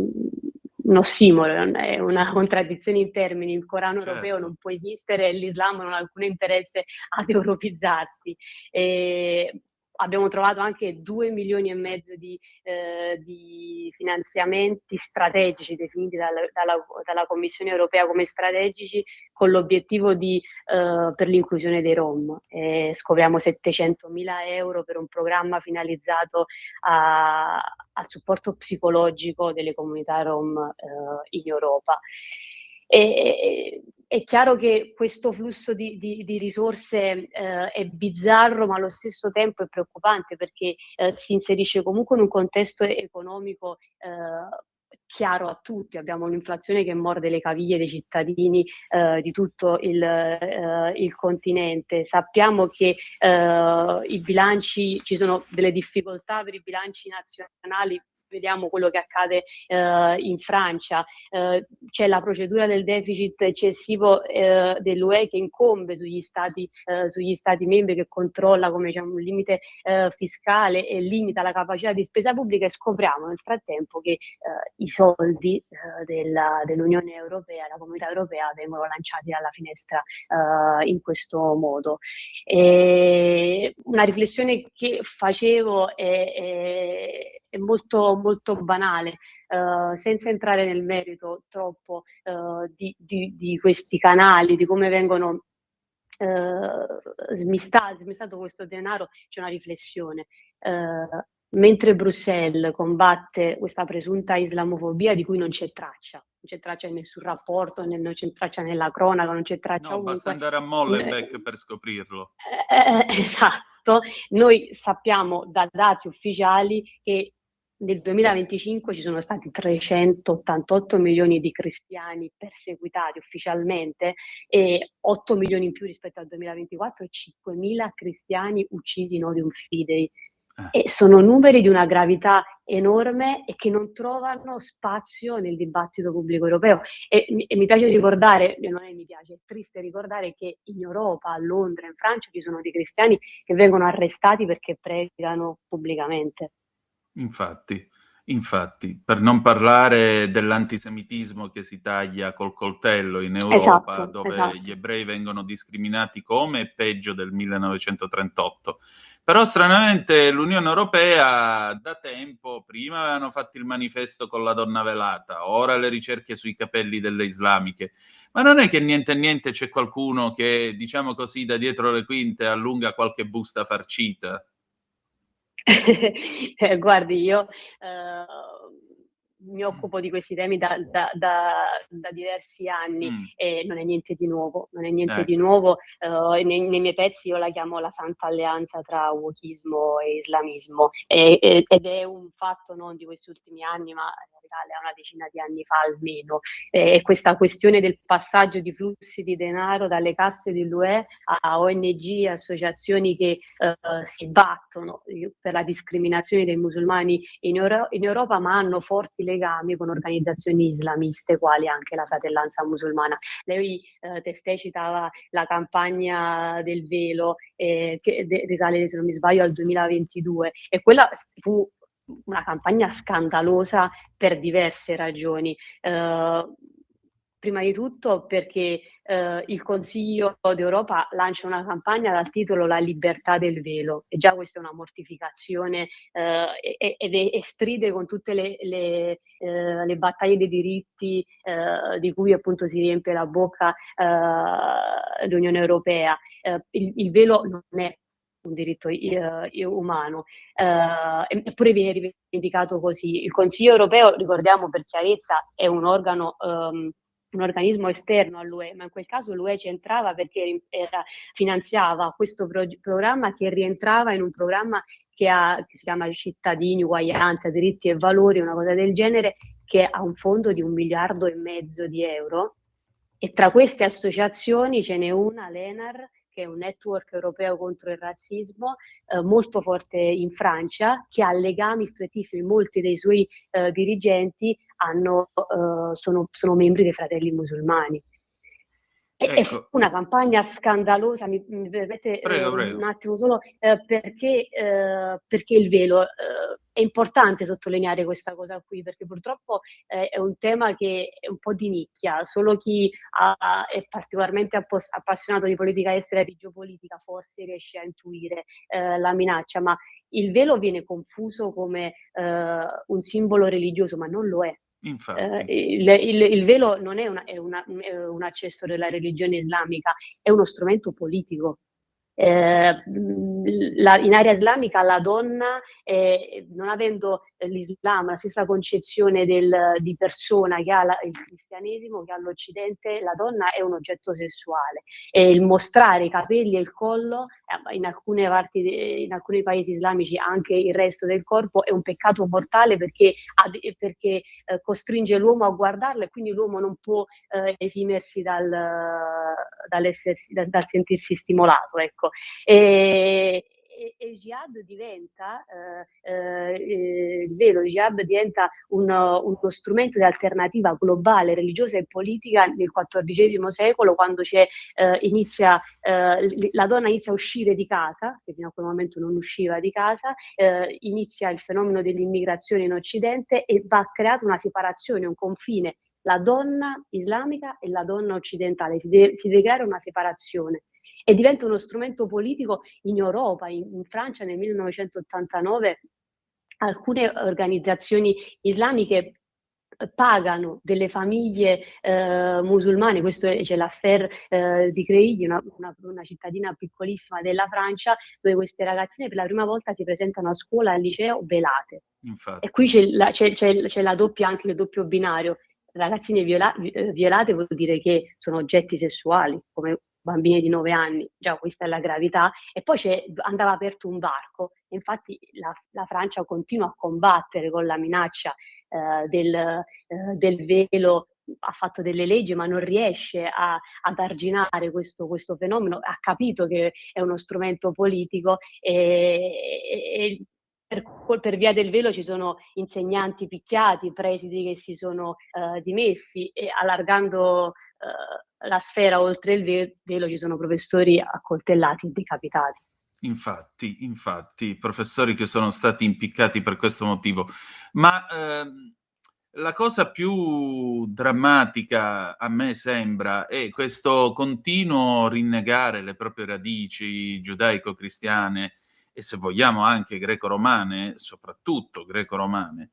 un ossimoro, è una contraddizione in termini. Il Corano europeo non può esistere e l'Islam non ha alcun interesse ad europizzarsi. Abbiamo trovato anche 2 milioni e mezzo di finanziamenti strategici definiti dalla Commissione europea come strategici, con l'obiettivo per l'inclusione dei Rom. Scopriamo 700.000 euro per un programma finalizzato al supporto psicologico delle comunità Rom in Europa. È chiaro che questo flusso di risorse è bizzarro, ma allo stesso tempo è preoccupante perché si inserisce comunque in un contesto economico chiaro a tutti. Abbiamo un'inflazione che morde le caviglie dei cittadini di tutto il continente. Sappiamo che i bilanci, ci sono delle difficoltà per i bilanci nazionali. Vediamo quello che accade in Francia, c'è la procedura del deficit eccessivo dell'UE che incombe sugli stati membri, che controlla come un limite fiscale e limita la capacità di spesa pubblica, e scopriamo nel frattempo che i soldi dell'Unione Europea, la Comunità Europea, vengono lanciati dalla finestra in questo modo. Una riflessione che facevo è molto, molto banale, senza entrare nel merito troppo di questi canali, di come vengono smistato questo denaro. C'è una riflessione. Mentre Bruxelles combatte questa presunta islamofobia di cui non c'è traccia in nessun rapporto, non c'è traccia nella cronaca, non c'è traccia ovunque. Basta andare a Molenbeek per scoprirlo. Esatto, noi sappiamo da dati ufficiali che nel 2025 ci sono stati 388 milioni di cristiani perseguitati ufficialmente e 8 milioni in più rispetto al 2024 e 5.000 cristiani uccisi in odium fidei. E sono numeri di una gravità enorme e che non trovano spazio nel dibattito pubblico europeo. E mi piace ricordare, è triste ricordare che in Europa, a Londra, in Francia, ci sono dei cristiani che vengono arrestati perché pregano pubblicamente. Infatti, per non parlare dell'antisemitismo che si taglia col coltello in Europa, dove gli ebrei vengono discriminati come e peggio del 1938. Però stranamente l'Unione Europea da tempo, prima avevano fatto il manifesto con la donna velata, ora le ricerche sui capelli delle islamiche, ma non è che niente c'è qualcuno che, diciamo così, da dietro le quinte allunga qualche busta farcita? Guardi, io mi occupo di questi temi da diversi anni e non è niente di nuovo, non è niente di nuovo. Nei miei pezzi io la chiamo la santa alleanza tra wokismo e islamismo ed è un fatto non di questi ultimi anni, ma risale a una decina di anni fa almeno. Questa questione del passaggio di flussi di denaro dalle casse dell'UE a ONG, associazioni che si battono per la discriminazione dei musulmani in Europa, ma hanno forti legami con organizzazioni islamiste, quali anche la Fratellanza Musulmana. Lei testé citava la campagna del velo, che risale, se non mi sbaglio, al 2022, e quella fu una campagna scandalosa per diverse ragioni. Prima di tutto perché il Consiglio d'Europa lancia una campagna dal titolo La libertà del velo, e già questa è una mortificazione e stride con tutte le battaglie dei diritti di cui appunto si riempie la bocca l'Unione Europea. Il velo non è un diritto umano, eppure viene rivendicato così. Il Consiglio europeo, ricordiamo per chiarezza, è un organo un organismo esterno all'UE, ma in quel caso l'UE c'entrava perché finanziava questo programma che rientrava in un programma che si chiama Cittadini, Uguaglianza, Diritti e Valori, una cosa del genere, che ha un fondo di 1,5 miliardi di euro, e tra queste associazioni ce n'è una, l'ENAR, che è un network europeo contro il razzismo, molto forte in Francia, che ha legami strettissimi. Molti dei suoi dirigenti sono membri dei Fratelli Musulmani. È una campagna scandalosa, mi permette prego. un attimo solo, perché il velo, è importante sottolineare questa cosa qui, perché purtroppo è un tema che è un po' di nicchia. Solo chi è particolarmente appassionato di politica estera e di geopolitica forse riesce a intuire la minaccia, ma il velo viene confuso come un simbolo religioso, ma non lo è. Il velo non è un accesso della religione islamica, è uno strumento politico. In area islamica la donna, non avendo l'Islam la stessa concezione di persona che ha il cristianesimo, che ha l'Occidente, la donna è un oggetto sessuale, e il mostrare i capelli e il collo in alcuni paesi islamici anche il resto del corpo è un peccato mortale, perché costringe l'uomo a guardarlo, e quindi l'uomo non può esimersi dal sentirsi stimolato, ecco. E jihad diventa il velo jihad diventa uno strumento di alternativa globale, religiosa e politica nel XIV secolo, quando la donna inizia a uscire di casa, che fino a quel momento non usciva di casa, inizia il fenomeno dell'immigrazione in Occidente, e va creata una separazione, un confine, la donna islamica e la donna occidentale, si deve creare una separazione, e diventa uno strumento politico in Europa. In Francia nel 1989 alcune organizzazioni islamiche pagano delle famiglie musulmane, questo c'è l'affaire di Creilly, una cittadina piccolissima della Francia, dove queste ragazzine per la prima volta si presentano a scuola, al liceo, velate. Infatti. E qui c'è la doppia, anche il doppio binario. Ragazzine violate vuol dire che sono oggetti sessuali, come bambini di 9 anni, già questa è la gravità. E poi andava aperto un varco, infatti la Francia continua a combattere con la minaccia del velo, ha fatto delle leggi ma non riesce ad arginare questo fenomeno, ha capito che è uno strumento politico, e per via del velo ci sono insegnanti picchiati, presidi che si sono dimessi, e allargando la sfera oltre il velo ci sono professori accoltellati e decapitati. Infatti, professori che sono stati impiccati per questo motivo. Ma la cosa più drammatica, a me sembra, è questo continuo rinnegare le proprie radici giudaico-cristiane, e se vogliamo anche greco-romane, soprattutto greco-romane,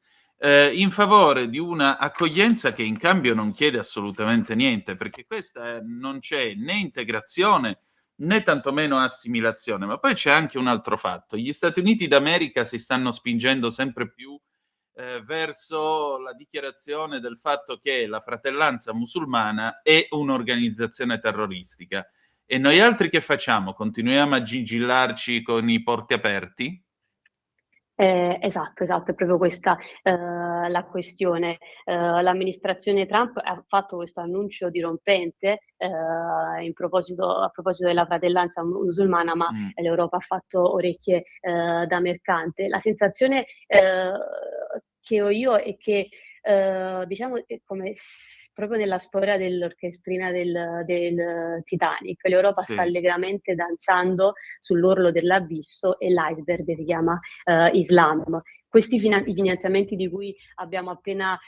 in favore di una accoglienza che in cambio non chiede assolutamente niente, perché questa non c'è né integrazione né tantomeno assimilazione. Ma poi c'è anche un altro fatto: gli Stati Uniti d'America si stanno spingendo sempre più verso la dichiarazione del fatto che la Fratellanza Musulmana è un'organizzazione terroristica. E noi altri che facciamo? Continuiamo a gingillarci con i porti aperti? Esatto, è proprio questa la questione. L'amministrazione Trump ha fatto questo annuncio dirompente a proposito della fratellanza musulmana, ma l'Europa ha fatto orecchie da mercante. La sensazione che ho io è che diciamo è come proprio nella storia dell'orchestrina del Titanic, l'Europa sta allegramente danzando sull'orlo dell'abisso e l'iceberg si chiama Islam. Questi finanziamenti di cui abbiamo appena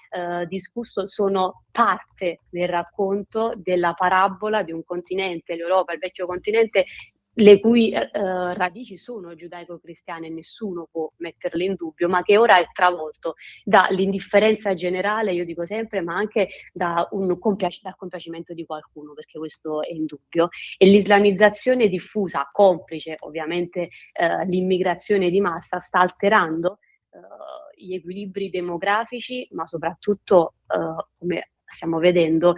discusso sono parte del racconto della parabola di un continente, l'Europa, il vecchio continente, le cui radici sono giudaico-cristiane, nessuno può metterle in dubbio, ma che ora è travolto dall'indifferenza generale, io dico sempre, ma anche dal compiacimento di qualcuno, perché questo è indubbio. E l'islamizzazione diffusa, complice ovviamente l'immigrazione di massa, sta alterando gli equilibri demografici, ma soprattutto, come stiamo vedendo,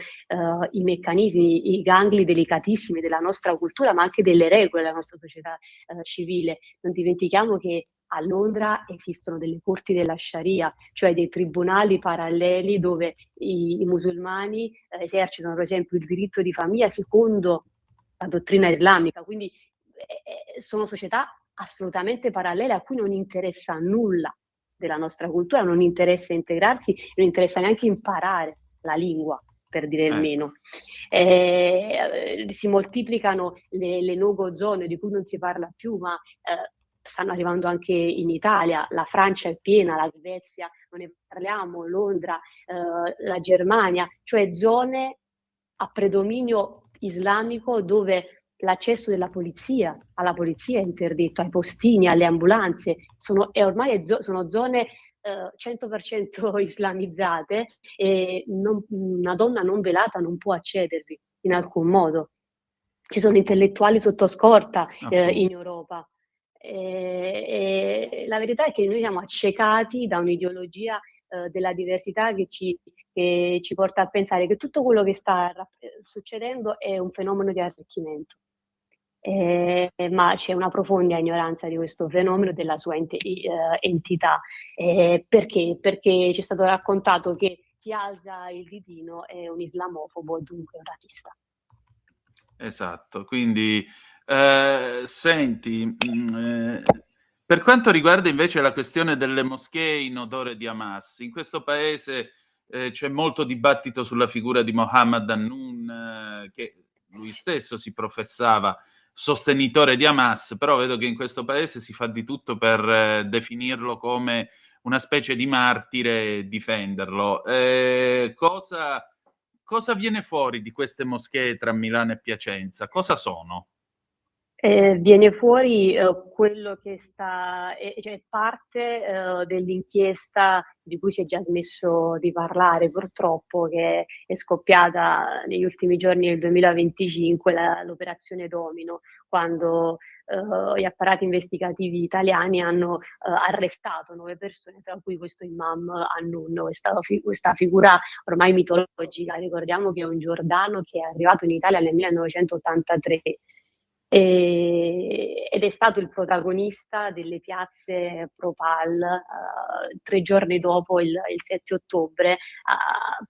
i meccanismi, i gangli delicatissimi della nostra cultura, ma anche delle regole della nostra società civile. Non dimentichiamo che a Londra esistono delle corti della Sharia, cioè dei tribunali paralleli dove i musulmani esercitano per esempio il diritto di famiglia secondo la dottrina islamica, quindi sono società assolutamente parallele a cui non interessa nulla della nostra cultura, non interessa integrarsi, non interessa neanche imparare la lingua, per dire il meno. Si moltiplicano le no-go zone di cui non si parla più, ma stanno arrivando anche in Italia. La Francia è piena, la Svezia, non ne parliamo, Londra, la Germania, cioè zone a predominio islamico dove l'accesso alla polizia è interdetto, ai postini, alle ambulanze, ormai sono zone 100% islamizzate e una donna non velata non può accedervi in alcun modo. Ci sono intellettuali sotto scorta in Europa. La verità è che noi siamo accecati da un'ideologia della diversità che ci porta a pensare che tutto quello che sta succedendo è un fenomeno di arricchimento. Ma c'è una profonda ignoranza di questo fenomeno e della sua entità. Perché? Perché ci è stato raccontato che chi alza il ditino è un islamofobo, dunque un razzista. Esatto, quindi senti, per quanto riguarda invece la questione delle moschee in odore di Hamas, in questo paese c'è molto dibattito sulla figura di Mohammed Hannoun, che lui stesso si professava sostenitore di Hamas, però vedo che in questo paese si fa di tutto per definirlo come una specie di martire e difenderlo. Cosa viene fuori di queste moschee tra Milano e Piacenza? Cosa sono? Viene fuori quello che cioè parte dell'inchiesta di cui si è già smesso di parlare purtroppo, che è scoppiata negli ultimi giorni del 2025, l'operazione Domino, quando gli apparati investigativi italiani hanno arrestato 9 persone, tra cui questo imam Hannoun, questa figura ormai mitologica. Ricordiamo che è un giordano che è arrivato in Italia nel 1983 ed è stato il protagonista delle piazze pro-Pal 3 giorni dopo il 7 ottobre.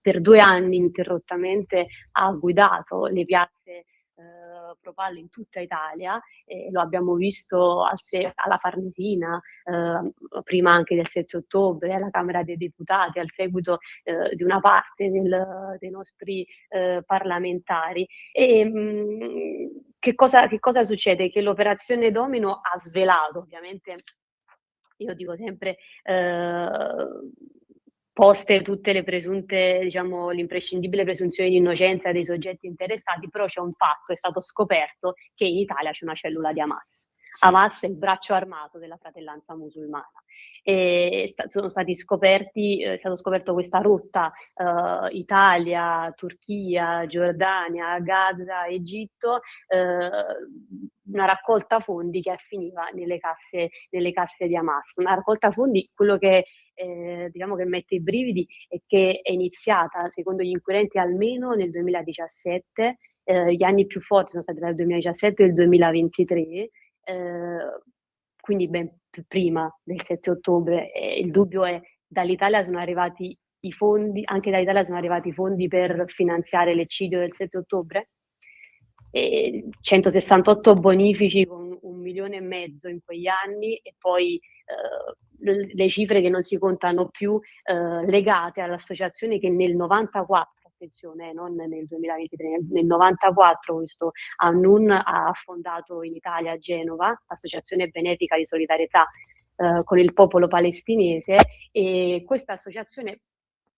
Per 2 anni ininterrottamente ha guidato le piazze pro-Pal in tutta Italia, lo abbiamo visto alla Farnesina, prima anche del 7 ottobre, alla Camera dei Deputati, al seguito di una parte dei nostri parlamentari. Che cosa succede? Che l'operazione Domino ha svelato, ovviamente, io dico sempre, poste tutte le presunte, diciamo, l'imprescindibile presunzione di innocenza dei soggetti interessati, però c'è un fatto, è stato scoperto che in Italia c'è una cellula di Hamas. Hamas è il braccio armato della fratellanza musulmana. E è stato scoperto questa rotta Italia, Turchia, Giordania, Gaza, Egitto, una raccolta fondi che finiva nelle casse di Hamas. Una raccolta fondi, quello che diciamo che mette i brividi è che è iniziata, secondo gli inquirenti, almeno nel 2017, gli anni più forti sono stati tra il 2017 e il 2023, quindi ben più prima del 7 ottobre. Il dubbio è, dall'Italia sono arrivati i fondi, anche dall'Italia sono arrivati i fondi per finanziare l'eccidio del 7 ottobre? 168 bonifici con 1,5 milioni in quegli anni, e poi le cifre che non si contano più, legate all'associazione che nel 94, attenzione, non nel 2023, nel 94 questo Annun ha fondato in Italia, a Genova, Associazione Benefica di Solidarietà con il popolo palestinese, e questa associazione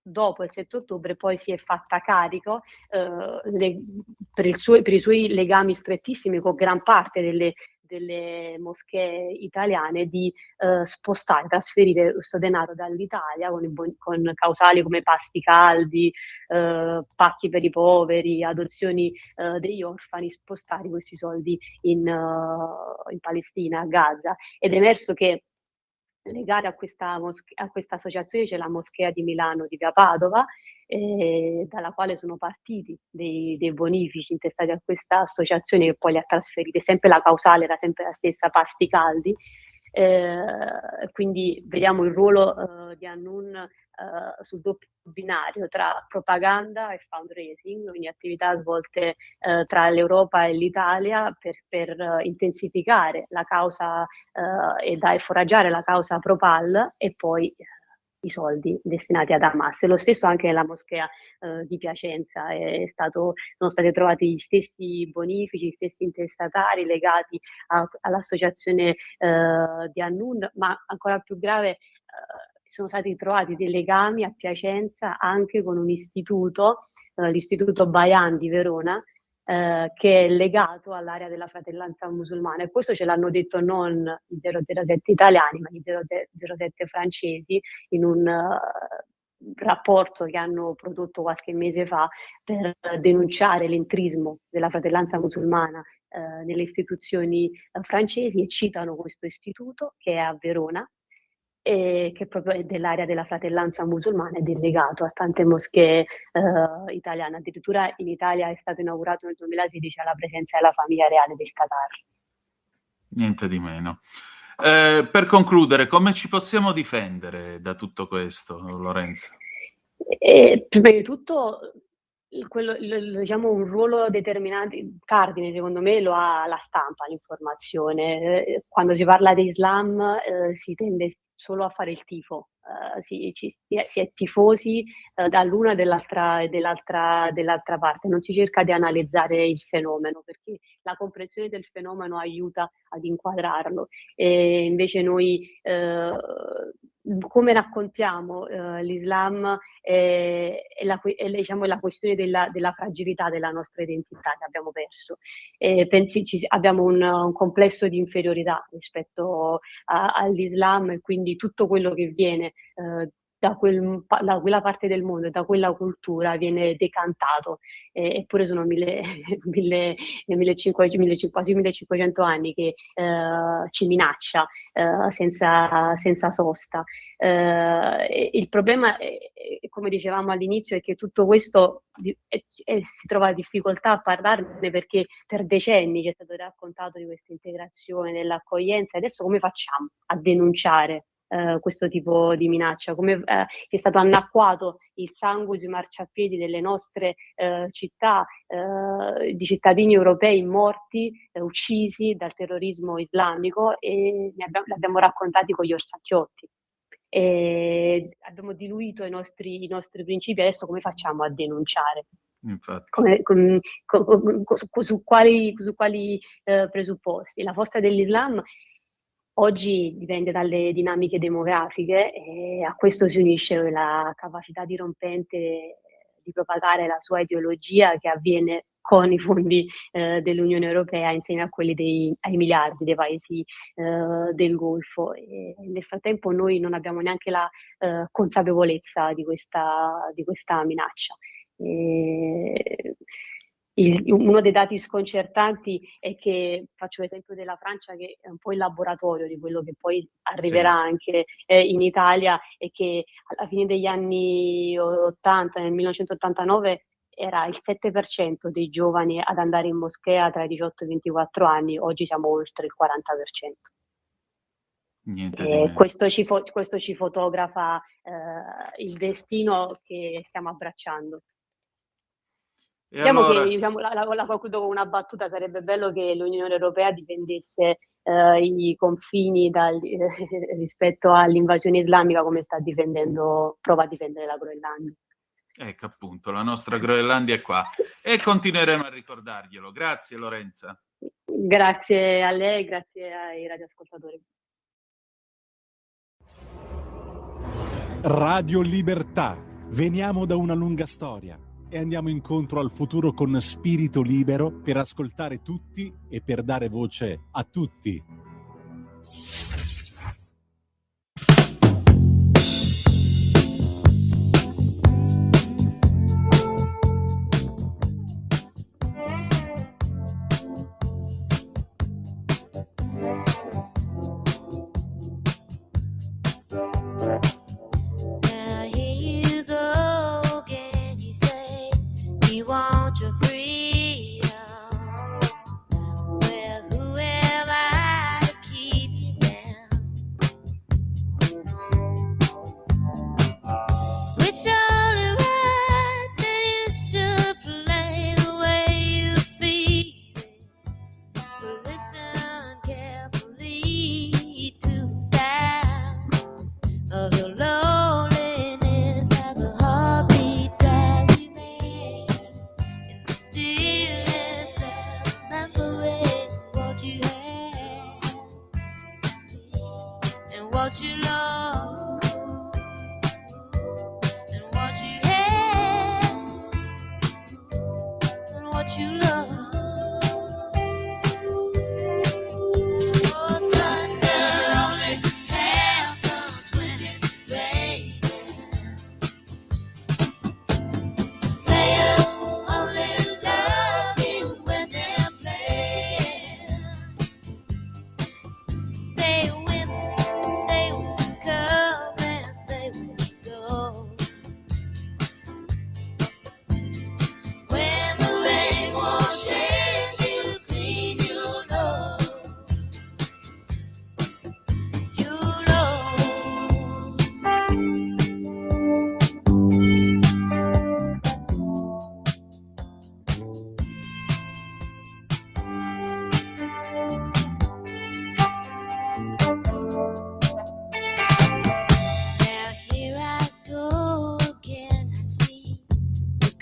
dopo il 7 ottobre poi si è fatta carico per i suoi legami strettissimi con gran parte delle moschee italiane di trasferire questo denaro dall'Italia con causali come pasti caldi, pacchi per i poveri, adozioni degli orfani, spostare questi soldi in Palestina, a Gaza. Ed è emerso che legate a questa associazione c'è la Moschea di Milano di via Padova, dalla quale sono partiti dei bonifici intestati a questa associazione, che poi li ha trasferiti. Sempre la causale era sempre la stessa, pasti caldi. Quindi vediamo il ruolo di Annun sul doppio binario tra propaganda e fundraising, quindi attività svolte tra l'Europa e l'Italia per intensificare la causa e foraggiare la causa pro-Pal, e poi i soldi destinati ad Hamas. E lo stesso anche nella moschea di Piacenza, sono stati trovati gli stessi bonifici, gli stessi intestatari legati all'associazione di Annun, ma ancora più grave, sono stati trovati dei legami a Piacenza anche con un istituto, l'Istituto Bayan di Verona, che è legato all'area della fratellanza musulmana, e questo ce l'hanno detto non i 007 italiani, ma i 007 francesi, in un rapporto che hanno prodotto qualche mese fa per denunciare l'entrismo della fratellanza musulmana nelle istituzioni francesi, e citano questo istituto che è a Verona, che proprio è dell'area della fratellanza musulmana ed è legato a tante moschee italiane. Addirittura in Italia è stato inaugurato nel 2016 alla presenza della famiglia reale del Qatar. Niente di meno. Per concludere, come ci possiamo difendere da tutto questo, Lorenzo? Prima di tutto, diciamo, un ruolo determinante, cardine, secondo me, lo ha la stampa, l'informazione. Quando si parla di Islam si tende solo a fare il tifo, si è tifosi dall'una e dell'altra parte, non si cerca di analizzare il fenomeno, perché la comprensione del fenomeno aiuta ad inquadrarlo. E invece noi, come raccontiamo l'Islam, diciamo, è la questione della fragilità della nostra identità che abbiamo perso. Abbiamo un complesso di inferiorità rispetto all'Islam, e quindi tutto quello che viene da quella parte del mondo e da quella cultura viene decantato, eppure sono quasi 1500 anni che ci minaccia senza sosta. Il problema, come dicevamo all'inizio, è che tutto questo si trova difficoltà a parlarne, perché per decenni ci è stato raccontato di questa integrazione, dell'accoglienza. Adesso come facciamo a denunciare questo tipo di minaccia? Come è stato annacquato il sangue sui marciapiedi delle nostre città, di cittadini europei morti, uccisi dal terrorismo islamico, e l'abbiamo raccontati con gli orsacchiotti. Abbiamo diluito i nostri principi. Adesso come facciamo a denunciare? Su quali presupposti? La forza dell'Islam oggi dipende dalle dinamiche demografiche, e a questo si unisce la capacità dirompente di propagare la sua ideologia, che avviene con i fondi dell'Unione Europea insieme a quelli ai miliardi dei paesi del Golfo. E nel frattempo noi non abbiamo neanche la consapevolezza di questa minaccia. Uno dei dati sconcertanti è che, faccio l'esempio della Francia, che è un po' il laboratorio di quello che poi arriverà anche in Italia, e che alla fine degli anni 80, nel 1989, era il 7% dei giovani ad andare in moschea tra i 18 e i 24 anni, oggi siamo oltre il 40%. Questo ci fotografa il destino che stiamo abbracciando. Diciamo che la concludo con una battuta: sarebbe bello che l'Unione Europea difendesse i confini rispetto all'invasione islamica, come prova a difendere la Groenlandia. Ecco, appunto, la nostra Groenlandia è qua e continueremo a ricordarglielo. Grazie Lorenza. Grazie a lei, grazie ai radioascoltatori. Radio Libertà. Veniamo da una lunga storia e andiamo incontro al futuro con spirito libero, per ascoltare tutti e per dare voce a tutti.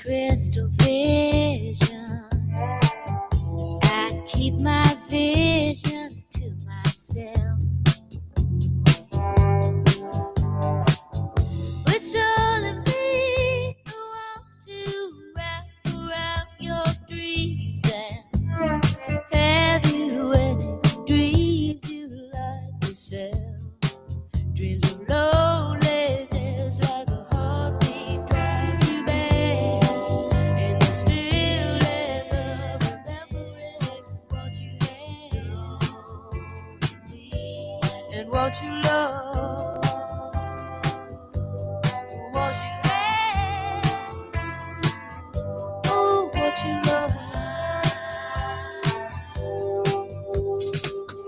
crystal vision. I keep my visions to myself. It's only me who wants to wrap around your dreams. And have you any dreams you like yourself? Dreams of loneliness like a heartbeat drives you back in the stillness of remembering what you had and what you love, what you had, oh, what you love.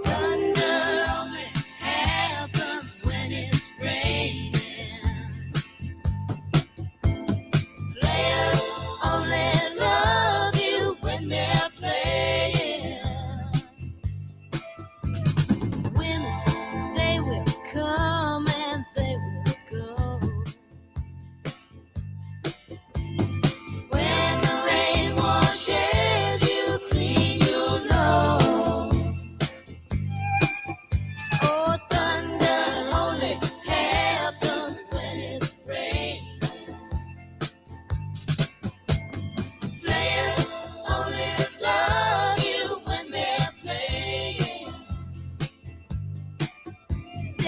Thunder only happens when it's raining. Players only love you when they're playing. Women, they will come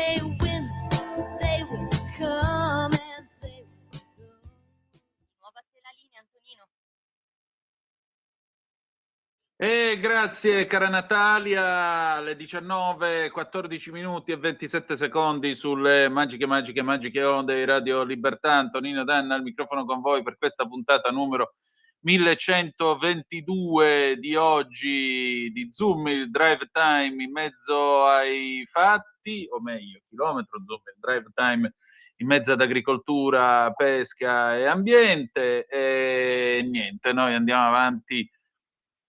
say when they will come and they will go. Nuova a te la linea, Antonino. Grazie cara Natalia, alle 19, 14 minuti e 27 secondi sulle magiche onde di Radio Libertà. Antonino Danna al microfono con voi per questa puntata numero 1122 di oggi di Zoom, il drive time in mezzo ai fatti, o meglio, chilometro Zoom, il drive time in mezzo ad agricoltura, pesca e ambiente. E niente, noi andiamo avanti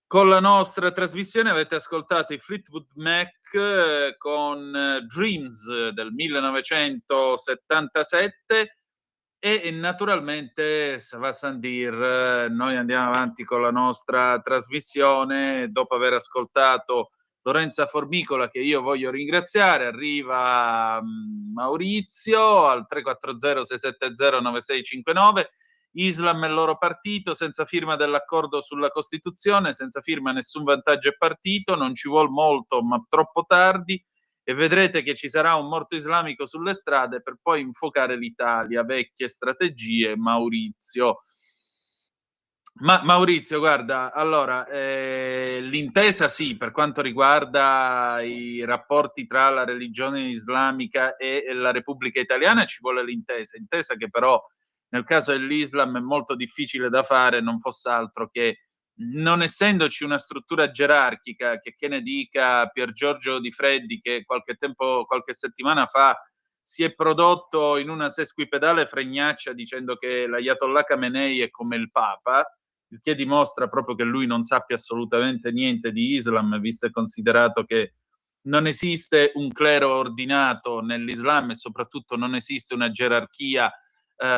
con la nostra trasmissione. Avete ascoltato i Fleetwood Mac con Dreams del 1977 e naturalmente ça va sans dire, noi andiamo avanti con la nostra trasmissione dopo aver ascoltato Lorenza Formicola, che io voglio ringraziare. Arriva Maurizio al 340 670 9659. Islam e il loro partito, senza firma dell'accordo sulla Costituzione, senza firma nessun vantaggio è partito, non ci vuol molto ma troppo tardi e vedrete che ci sarà un morto islamico sulle strade per poi infuocare l'Italia, vecchie strategie. Maurizio. Ma Maurizio, guarda, allora, l'intesa sì, per quanto riguarda i rapporti tra la religione islamica e la Repubblica Italiana ci vuole intesa che però nel caso dell'Islam è molto difficile da fare, non fosse altro che non essendoci una struttura gerarchica, che ne dica Pier Giorgio Di Freddi, che qualche settimana fa si è prodotto in una sesquipedale fregnaccia dicendo che l'Ayatollah Khamenei è come il Papa, il che dimostra proprio che lui non sappia assolutamente niente di Islam, visto e considerato che non esiste un clero ordinato nell'Islam e soprattutto non esiste una gerarchia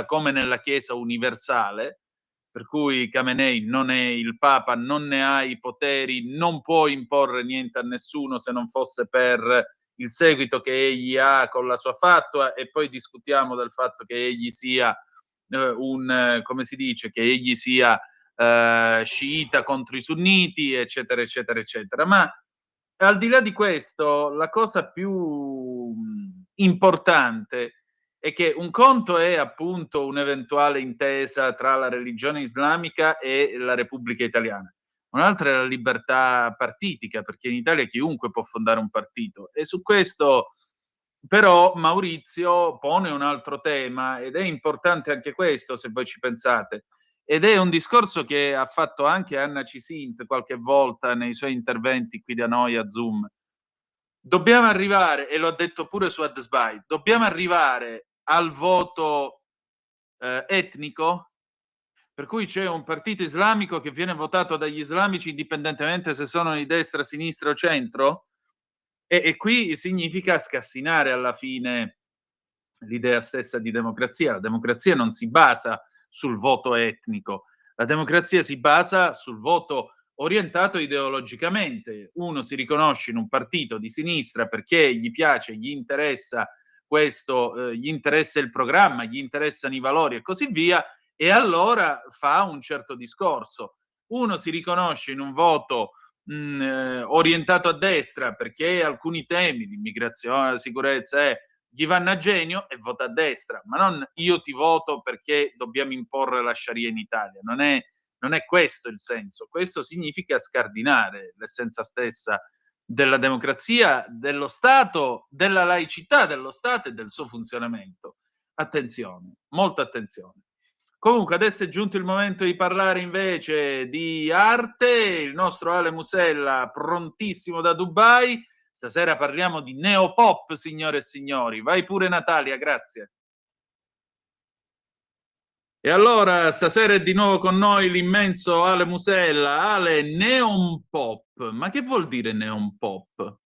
come nella Chiesa universale, per cui Khamenei non è il Papa, non ne ha i poteri, non può imporre niente a nessuno se non fosse per il seguito che egli ha con la sua fatwa, e poi discutiamo del fatto che egli sia come si dice, che egli sia sciita contro i sunniti, eccetera, eccetera, eccetera. Ma al di là di questo, la cosa più importante è che un conto è appunto un'eventuale intesa tra la religione islamica e la Repubblica Italiana. Un'altra è la libertà partitica, perché in Italia chiunque può fondare un partito. E su questo però Maurizio pone un altro tema, ed è importante anche questo, se voi ci pensate. Ed è un discorso che ha fatto anche Anna Cisint qualche volta nei suoi interventi qui da noi a Zoom. Dobbiamo arrivare, e l'ho detto pure su AdSby, dobbiamo arrivare al voto etnico, per cui c'è un partito islamico che viene votato dagli islamici indipendentemente se sono di destra, sinistra o centro, e qui significa scassinare alla fine l'idea stessa di democrazia. La democrazia non si basa sul voto etnico, la democrazia si basa sul voto orientato ideologicamente. Uno si riconosce in un partito di sinistra perché gli piace, gli interessa questo, gli interessa il programma, gli interessano i valori e così via, e allora fa un certo discorso. Uno si riconosce in un voto orientato a destra perché alcuni temi, l'immigrazione, la sicurezza, gli vanno a genio e vota a destra, ma non io ti voto perché dobbiamo imporre la Sharia in Italia. Non è questo il senso. Questo significa scardinare l'essenza stessa della democrazia, dello Stato, della laicità dello Stato e del suo funzionamento. Attenzione, molta attenzione. Comunque adesso è giunto il momento di parlare invece di arte. Il nostro Ale Musella, prontissimo da Dubai. Stasera parliamo di neopop, signore e signori. Vai pure Natalia, grazie. E allora stasera è di nuovo con noi l'immenso Ale Musella. Ale, neon pop. Ma che vuol dire neon pop?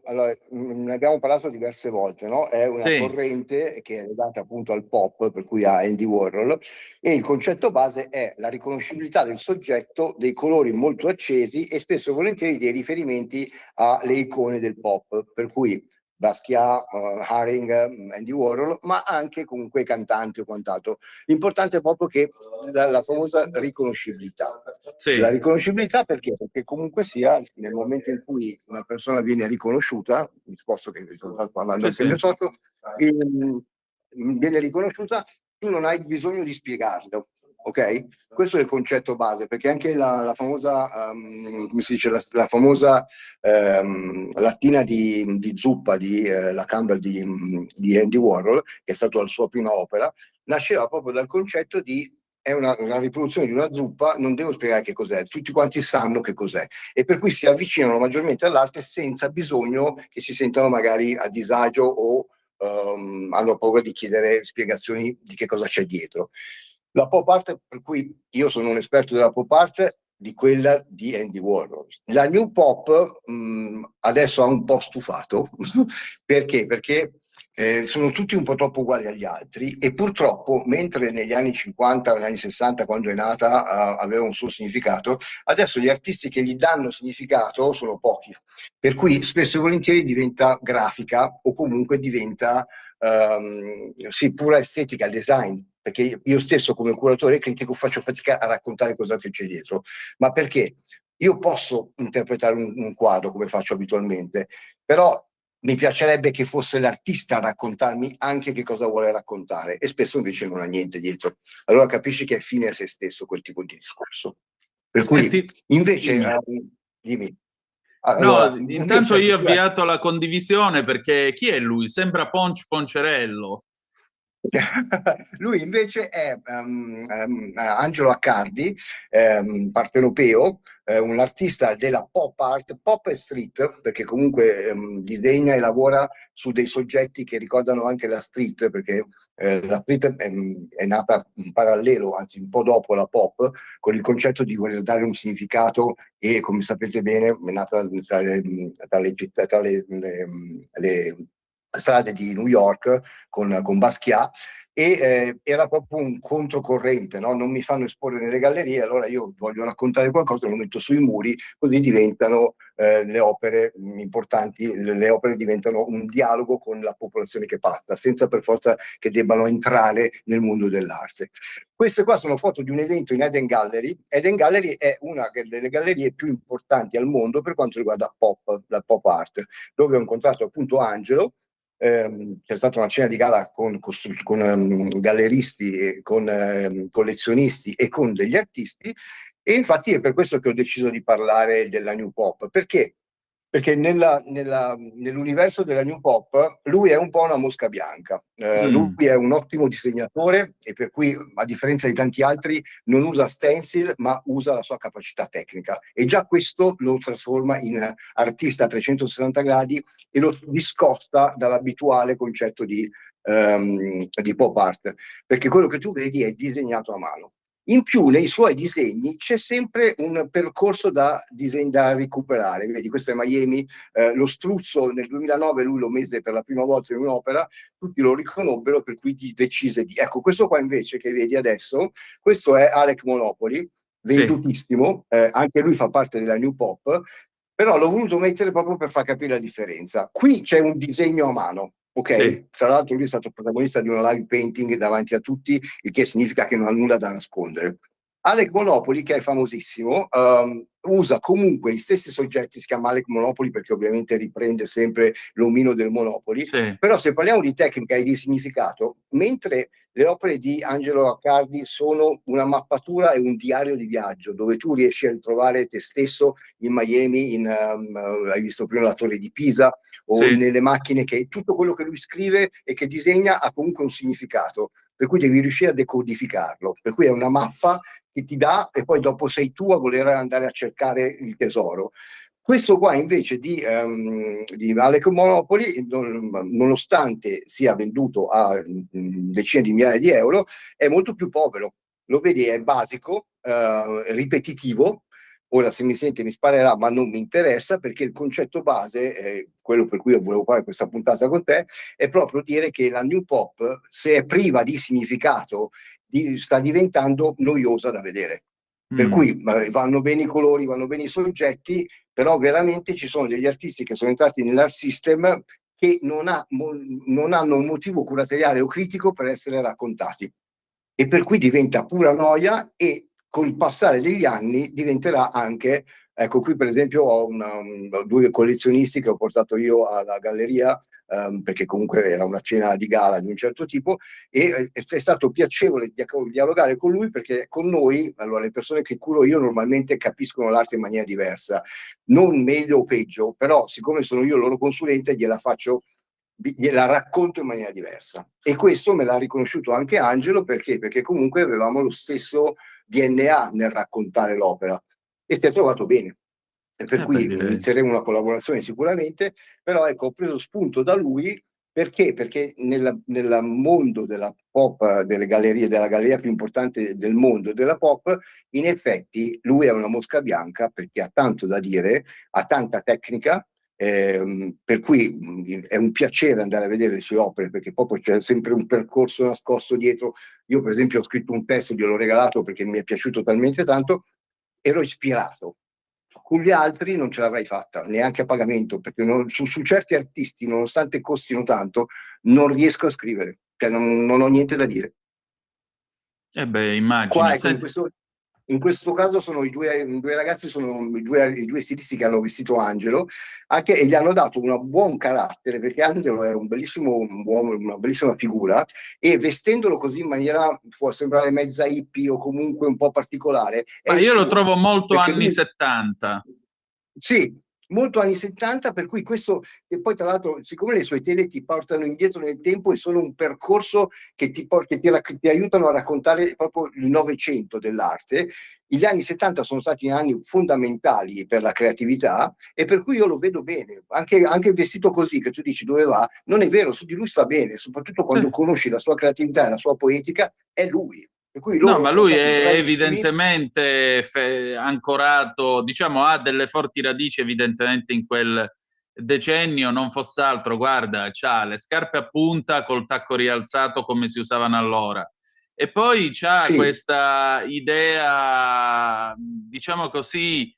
Allora, ne abbiamo parlato diverse volte, no? È una corrente che è legata appunto al pop, per cui a Andy Warhol, e il concetto base è la riconoscibilità del soggetto, dei colori molto accesi e spesso e volentieri dei riferimenti alle icone del pop, per cui Basquiat, Haring, Andy Warhol, ma anche comunque cantanti o quant'altro. L'importante è proprio che la famosa riconoscibilità. Sì. La riconoscibilità perché? Perché comunque sia, nel momento in cui una persona viene riconosciuta, mi sposto che sto parlando anche del socio, viene riconosciuta, tu non hai bisogno di spiegarlo. Ok? Questo è il concetto base, perché anche la famosa, come si dice, la famosa lattina di zuppa la Campbell di Andy Warhol, che è stata la sua prima opera, nasceva proprio dal concetto di è una riproduzione di una zuppa, non devo spiegare che cos'è, tutti quanti sanno che cos'è, e per cui si avvicinano maggiormente all'arte senza bisogno che si sentano magari a disagio o hanno paura di chiedere spiegazioni di che cosa c'è dietro. La pop art, per cui io sono un esperto della pop art, di quella di Andy Warhol. La new pop adesso ha un po' stufato. Perché? Perché sono tutti un po' troppo uguali agli altri e purtroppo, mentre negli anni 50 o negli anni 60, quando è nata, aveva un suo significato, adesso gli artisti che gli danno significato sono pochi. Per cui spesso e volentieri diventa grafica o comunque diventa sì, pura estetica, design, perché io stesso come curatore e critico faccio fatica a raccontare cosa c'è dietro. Ma perché? Io posso interpretare un quadro come faccio abitualmente, però mi piacerebbe che fosse l'artista a raccontarmi anche che cosa vuole raccontare, e spesso invece non ha niente dietro. Allora capisci che è fine a se stesso quel tipo di discorso. Per cui invece dimmi. Allora, No, intanto io ho invece, avviato la condivisione perché chi è lui? Sembra Poncerello. Lui invece è Angelo Accardi, partenopeo, un artista della pop art, pop e street, perché comunque disegna e lavora su dei soggetti che ricordano anche la street, perché la street è nata in parallelo, anzi un po' dopo la pop, con il concetto di voler dare un significato e, come sapete bene, è nata tra le strade di New York con Basquiat, e era proprio un controcorrente, no? Non mi fanno esporre nelle gallerie, allora io voglio raccontare qualcosa, lo metto sui muri, così diventano le opere importanti, le opere diventano un dialogo con la popolazione che passa, senza per forza che debbano entrare nel mondo dell'arte. Queste qua sono foto di un evento in Eden Gallery. Eden Gallery è una delle gallerie più importanti al mondo per quanto riguarda la pop art, dove ho incontrato appunto Angelo. C'è stata una cena di gala con galleristi, con collezionisti e con degli artisti, e infatti è per questo che ho deciso di parlare della New Pop. Perché? Perché nell'universo della New Pop lui è un po' una mosca bianca, lui è un ottimo disegnatore e per cui, a differenza di tanti altri, non usa stencil ma usa la sua capacità tecnica, e già questo lo trasforma in artista a 360 gradi e lo discosta dall'abituale concetto di pop art, perché quello che tu vedi è disegnato a mano. In più, nei suoi disegni c'è sempre un percorso da recuperare. Vedi, questo è Miami, lo struzzo nel 2009 lui lo mise per la prima volta in un'opera, tutti lo riconobbero, per cui decise di... Ecco, questo qua invece che vedi adesso, questo è Alec Monopoli, vendutissimo, anche lui fa parte della New Pop, però l'ho voluto mettere proprio per far capire la differenza. Qui c'è un disegno a mano. Ok, sì. Tra l'altro lui è stato protagonista di una live painting davanti a tutti, il che significa che non ha nulla da nascondere. Alec Monopoli, che è famosissimo, usa comunque gli stessi soggetti, si chiama Alec Monopoli perché ovviamente riprende sempre l'omino del Monopoli, sì. Però se parliamo di tecnica e di significato, mentre le opere di Angelo Accardi sono una mappatura e un diario di viaggio, dove tu riesci a ritrovare te stesso in Miami, hai visto prima la Torre di Pisa, o sì, nelle macchine, che tutto quello che lui scrive e che disegna ha comunque un significato, per cui devi riuscire a decodificarlo, per cui è una mappa che ti dà e poi dopo sei tu a voler andare a cercare il tesoro. Questo qua invece di Alec Monopoli, nonostante sia venduto a decine di migliaia di euro, è molto più povero. Lo vedi, è basico, ripetitivo. Ora, se mi sente mi sparerà, ma non mi interessa, perché il concetto base, quello per cui io volevo fare questa puntata con te, è proprio dire che la New Pop, se è priva di significato, sta diventando noiosa da vedere. Per cui vanno bene i colori, vanno bene i soggetti, però veramente ci sono degli artisti che sono entrati nell'art system che non hanno un motivo curatoriale o critico per essere raccontati, e per cui diventa pura noia, e col passare degli anni diventerà anche, ecco qui per esempio ho due collezionisti che ho portato io alla galleria, perché comunque era una cena di gala di un certo tipo, e è stato piacevole dialogare con lui, perché con noi, allora, le persone che curo io normalmente capiscono l'arte in maniera diversa, non meglio o peggio, però siccome sono io il loro consulente gliela racconto in maniera diversa, e questo me l'ha riconosciuto anche Angelo, perché comunque avevamo lo stesso DNA nel raccontare l'opera, e si è trovato bene. E per cui inizieremo una collaborazione sicuramente, però ecco, ho preso spunto da lui perché nel mondo della pop, della galleria più importante del mondo della pop, in effetti lui è una mosca bianca, perché ha tanto da dire, ha tanta tecnica, per cui è un piacere andare a vedere le sue opere, perché proprio c'è sempre un percorso nascosto dietro. Io per esempio ho scritto un testo, gliel'ho regalato perché mi è piaciuto talmente tanto, ero ispirato. Con gli altri non ce l'avrei fatta, neanche a pagamento, perché su certi artisti, nonostante costino tanto, non riesco a scrivere, cioè non ho niente da dire. Immagino. Qua, ecco, in questo caso sono i due ragazzi, sono i due stilisti che hanno vestito Angelo, e gli hanno dato un buon carattere, perché Angelo è un bellissimo uomo, una bellissima figura, e vestendolo così in maniera, può sembrare mezza hippie o comunque un po' particolare. Ma io lo trovo molto anni 70. Sì, molto anni 70, per cui questo, e poi tra l'altro, siccome le sue tele ti portano indietro nel tempo e sono un percorso che ti aiutano a raccontare proprio il Novecento dell'arte, gli anni 70 sono stati anni fondamentali per la creatività, e per cui io lo vedo bene, anche vestito così, che tu dici dove va, non è vero, su di lui sta bene, soprattutto quando conosci la sua creatività e la sua poetica, è lui. No, ma lui è evidentemente ancorato, diciamo, ha delle forti radici evidentemente in quel decennio, non fosse altro, guarda, c'ha le scarpe a punta col tacco rialzato come si usavano allora, e poi c'ha questa idea, diciamo così,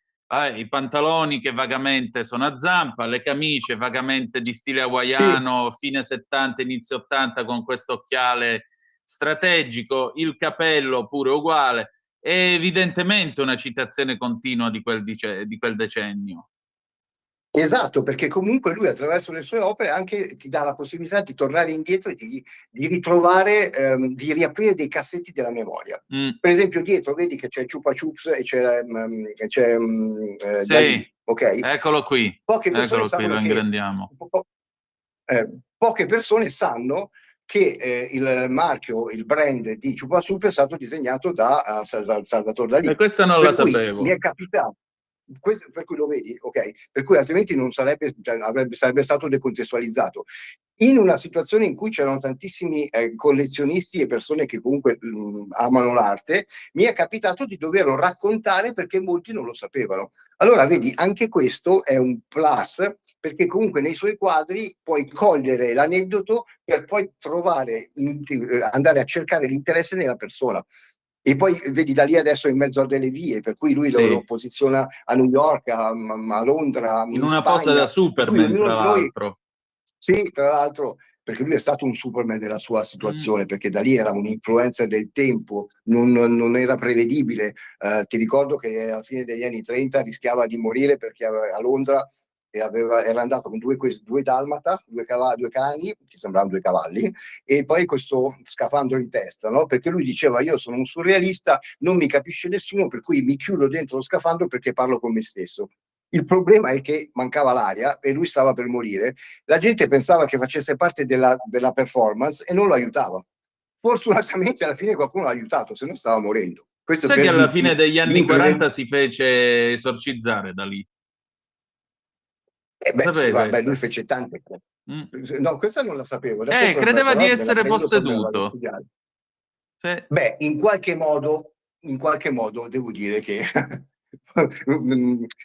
i pantaloni che vagamente sono a zampa, le camicie vagamente di stile hawaiano, fine 70, inizio 80, con questo occhiale strategico, il capello pure uguale, è evidentemente una citazione continua di quel decennio. Esatto, perché comunque lui attraverso le sue opere anche ti dà la possibilità di tornare indietro e di ritrovare, di riaprire dei cassetti della memoria. Per esempio dietro vedi che c'è Chupa Chups e c'è Dalì, ok? Eccolo qui, lo ingrandiamo. Poche persone sanno che il marchio, il brand di Chupa Chups è stato disegnato da Salvatore Dalì. E questa non la sapevo. Mi è capitato. Per cui lo vedi, ok? Per cui altrimenti non sarebbe stato decontestualizzato. In una situazione in cui c'erano tantissimi collezionisti e persone che comunque amano l'arte, mi è capitato di doverlo raccontare perché molti non lo sapevano. Allora vedi, anche questo è un plus, perché comunque nei suoi quadri puoi cogliere l'aneddoto per poi andare a cercare l'interesse nella persona. E poi vedi da lì adesso in mezzo a delle vie, per cui lui lo posiziona a New York, a Londra, in una posa da Superman, tra l'altro. Sì, tra l'altro, perché lui è stato un Superman della sua situazione, perché da lì era un influencer del tempo, non era prevedibile. Ti ricordo che alla fine degli anni 30 rischiava di morire perché a Londra era andato con due dalmata, due cani, che sembravano due cavalli, e poi questo scafandro in testa, no? Perché lui diceva: io sono un surrealista, non mi capisce nessuno, per cui mi chiudo dentro lo scafandro perché parlo con me stesso. Il problema è che mancava l'aria e lui stava per morire. La gente pensava che facesse parte della performance e non lo aiutava. Fortunatamente alla fine qualcuno l'ha aiutato, se no stava morendo. Questo sai che alla fine degli anni 40 si fece esorcizzare da lì? Beh, lui fece tante cose. No, questa non la sapevo. Credeva di essere posseduto. Sì. Beh, in qualche modo devo dire che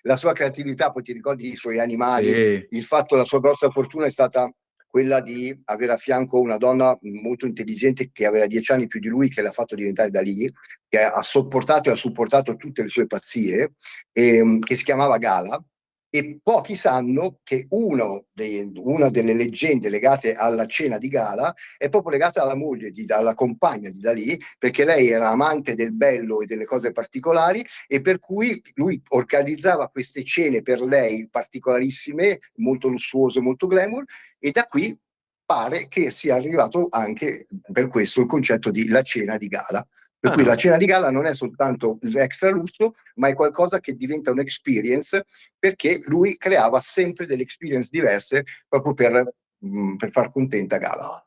la sua creatività, poi ti ricordi i suoi animali, il fatto, la sua grossa fortuna è stata quella di avere a fianco una donna molto intelligente che aveva 10 anni più di lui, che l'ha fatto diventare Dalì, che ha sopportato e ha supportato tutte le sue pazzie, che si chiamava Gala. E pochi sanno che una delle leggende legate alla cena di gala è proprio legata alla moglie, alla compagna di Dalì, perché lei era amante del bello e delle cose particolari, e per cui lui organizzava queste cene per lei particolarissime, molto lussuose, molto glamour, e da qui pare che sia arrivato anche per questo il concetto di la cena di gala. Per cui la cena di gala non è soltanto l'extra lusso, ma è qualcosa che diventa un'experience, perché lui creava sempre delle experience diverse proprio per far contenta Gala.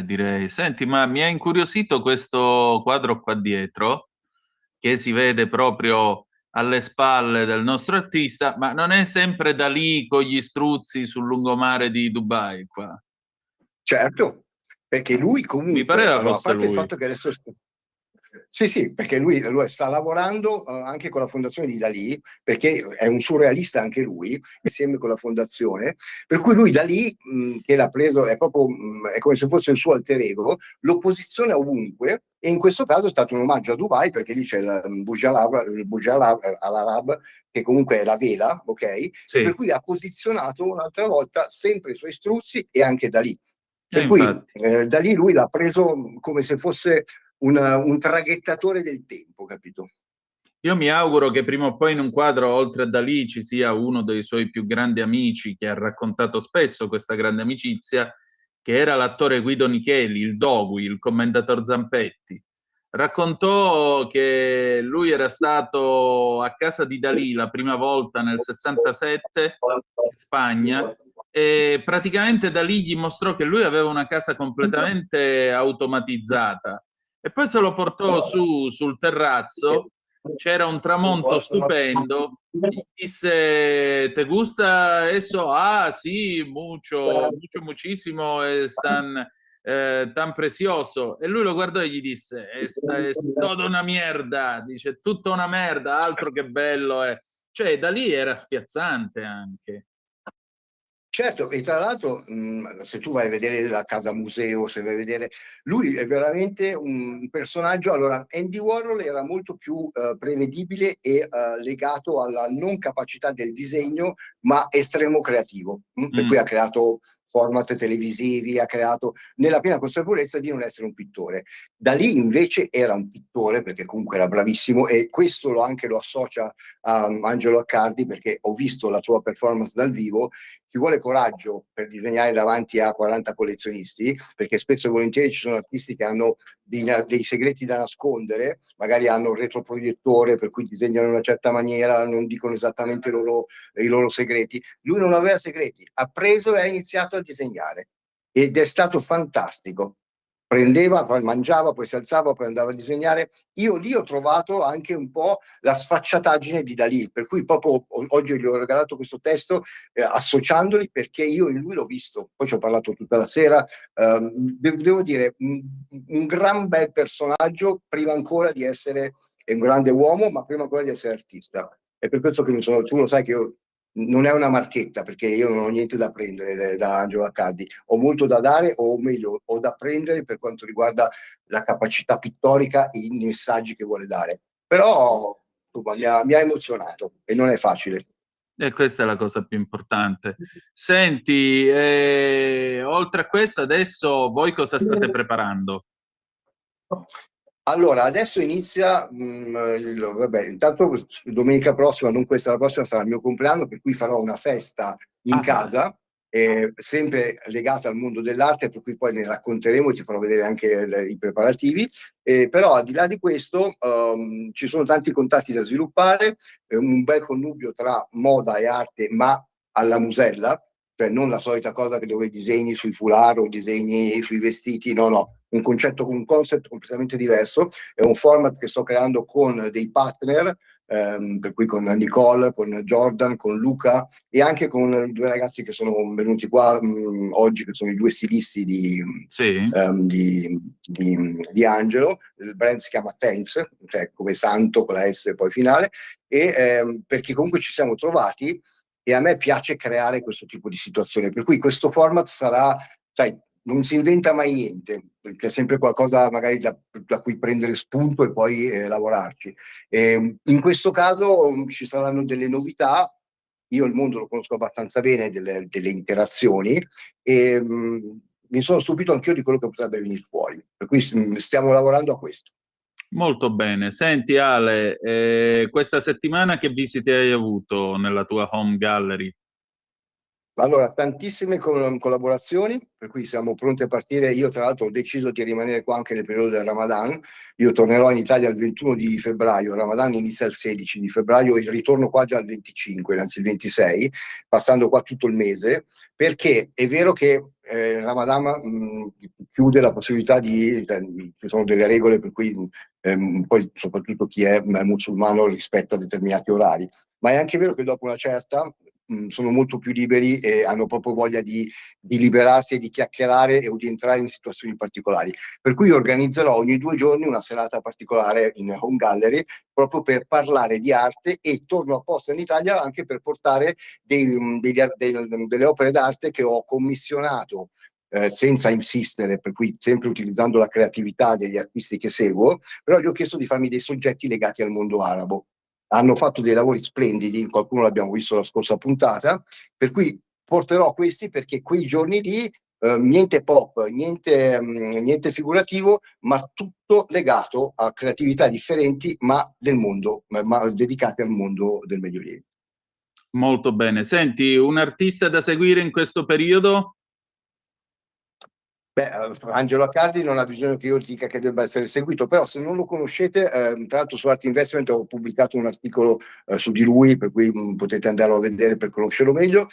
Direi. Senti, ma mi ha incuriosito questo quadro qua dietro, che si vede proprio alle spalle del nostro artista, ma non è sempre Dalì con gli struzzi sul lungomare di Dubai qua? Certo, perché lui comunque, Mi pareva allora, a fosse parte il lui. fatto che adesso sì, perché lui sta lavorando anche con la fondazione di Dalì, perché è un surrealista anche lui, insieme con la fondazione, per cui lui Dalì, che l'ha preso, è proprio è come se fosse il suo alter ego, lo posiziona ovunque, e in questo caso è stato un omaggio a Dubai, perché lì c'è il Burj Al Arab, che comunque è la vela, ok? Sì. E per cui ha posizionato un'altra volta sempre i suoi struzzi e anche Dalì. Per infatti. cui Dalì lui l'ha preso come se fosse un traghettatore del tempo, capito? Io mi auguro che prima o poi in un quadro, oltre a Dalì, ci sia uno dei suoi più grandi amici, che ha raccontato spesso questa grande amicizia, che era l'attore Guido Nicheli, il Dogui, il commendator Zampetti. Raccontò che lui era stato a casa di Dalì la prima volta nel 67 in Spagna, e praticamente Dalì gli mostrò che lui aveva una casa completamente automatizzata, e poi se lo portò sul terrazzo. C'era un tramonto stupendo, gli disse: ¿Te gusta eso? Ah, sí, mucho, muchísimo, es tan precioso. E lui lo guardò e gli disse: Esta es toda una mierda, dice, tutta una merda, altro che bello è. Cioè, da lì era spiazzante anche. Certo, e tra l'altro se tu vai a vedere la casa museo, se vai a vedere, lui è veramente un personaggio. Allora, Andy Warhol era molto più prevedibile e legato alla non capacità del disegno, ma estremo creativo, per cui ha creato format televisivi, ha creato nella piena consapevolezza di non essere un pittore. Da lì invece era un pittore, perché comunque era bravissimo, e questo anche lo associa a Angelo Accardi, perché ho visto la sua performance dal vivo. Ci vuole coraggio per disegnare davanti a 40 collezionisti, perché spesso e volentieri ci sono artisti che hanno dei segreti da nascondere, magari hanno un retroproiettore per cui disegnano in una certa maniera, non dicono esattamente i loro segreti. Lui non aveva segreti, ha preso e ha iniziato a disegnare, ed è stato fantastico. Prendeva, mangiava, poi si alzava, poi andava a disegnare. Io lì ho trovato anche un po' la sfacciataggine di Dalì, per cui proprio oggi gli ho regalato questo testo associandoli, perché io in lui l'ho visto. Poi ci ho parlato tutta la sera. Devo dire, un gran bel personaggio, prima ancora di essere un grande uomo, ma prima ancora di essere artista. È per questo che tu lo sai che io non è una marchetta, perché io non ho niente da prendere da Angelo Accardi, ho molto da dare, o meglio, ho da prendere per quanto riguarda la capacità pittorica e i messaggi che vuole dare. Però insomma, mi ha emozionato, e non è facile. E questa è la cosa più importante. Senti, oltre a questo, adesso voi cosa state preparando? Allora, adesso inizia, vabbè, intanto domenica prossima, non questa, la prossima sarà il mio compleanno, per cui farò una festa in casa, sempre legata al mondo dell'arte, per cui poi ne racconteremo e ti farò vedere anche i preparativi. Però al di là di questo ci sono tanti contatti da sviluppare, un bel connubio tra moda e arte, ma alla Musella, cioè non la solita cosa dove disegni sui foulard o disegni sui vestiti, no, un concept completamente diverso. È un format che sto creando con dei partner, per cui con Nicole, con Jordan, con Luca, e anche con i due ragazzi che sono venuti qua oggi, che sono i due stilisti di Angelo. Il brand si chiama Thanks, cioè come santo con la S poi finale, e perché comunque ci siamo trovati, e a me piace creare questo tipo di situazione, per cui questo format sarà, sai, non si inventa mai niente, perché è sempre qualcosa magari da cui prendere spunto e poi lavorarci. In questo caso ci saranno delle novità, io il mondo lo conosco abbastanza bene, delle interazioni, e mi sono stupito anch'io di quello che potrebbe venire fuori. Per cui stiamo lavorando a questo. Molto bene. Senti Ale, questa settimana che visite hai avuto nella tua home gallery? Allora, tantissime collaborazioni, per cui siamo pronti a partire. Io tra l'altro ho deciso di rimanere qua anche nel periodo del Ramadan. Io tornerò in Italia il 21 di febbraio, il Ramadan inizia il 16 di febbraio e ritorno qua già il 25, anzi il 26, passando qua tutto il mese, perché è vero che il Ramadan chiude la possibilità ci sono delle regole per cui poi soprattutto chi è musulmano rispetta determinati orari, ma è anche vero che dopo una certa sono molto più liberi e hanno proprio voglia di liberarsi e di chiacchierare o di entrare in situazioni particolari. Per cui organizzerò ogni 2 giorni una serata particolare in home gallery proprio per parlare di arte, e torno apposta in Italia anche per portare delle opere d'arte che ho commissionato senza insistere, per cui sempre utilizzando la creatività degli artisti che seguo, però gli ho chiesto di farmi dei soggetti legati al mondo arabo. Hanno fatto dei lavori splendidi, qualcuno l'abbiamo visto la scorsa puntata, per cui porterò questi perché quei giorni lì niente pop, niente figurativo, ma tutto legato a creatività differenti, ma del mondo, ma dedicate al mondo del Medio Oriente. Molto bene. Senti, un artista da seguire in questo periodo? Beh, Angelo Accardi non ha bisogno che io dica che debba essere seguito, però se non lo conoscete, tra l'altro su Art Investment ho pubblicato un articolo su di lui, per cui potete andarlo a vedere per conoscerlo meglio.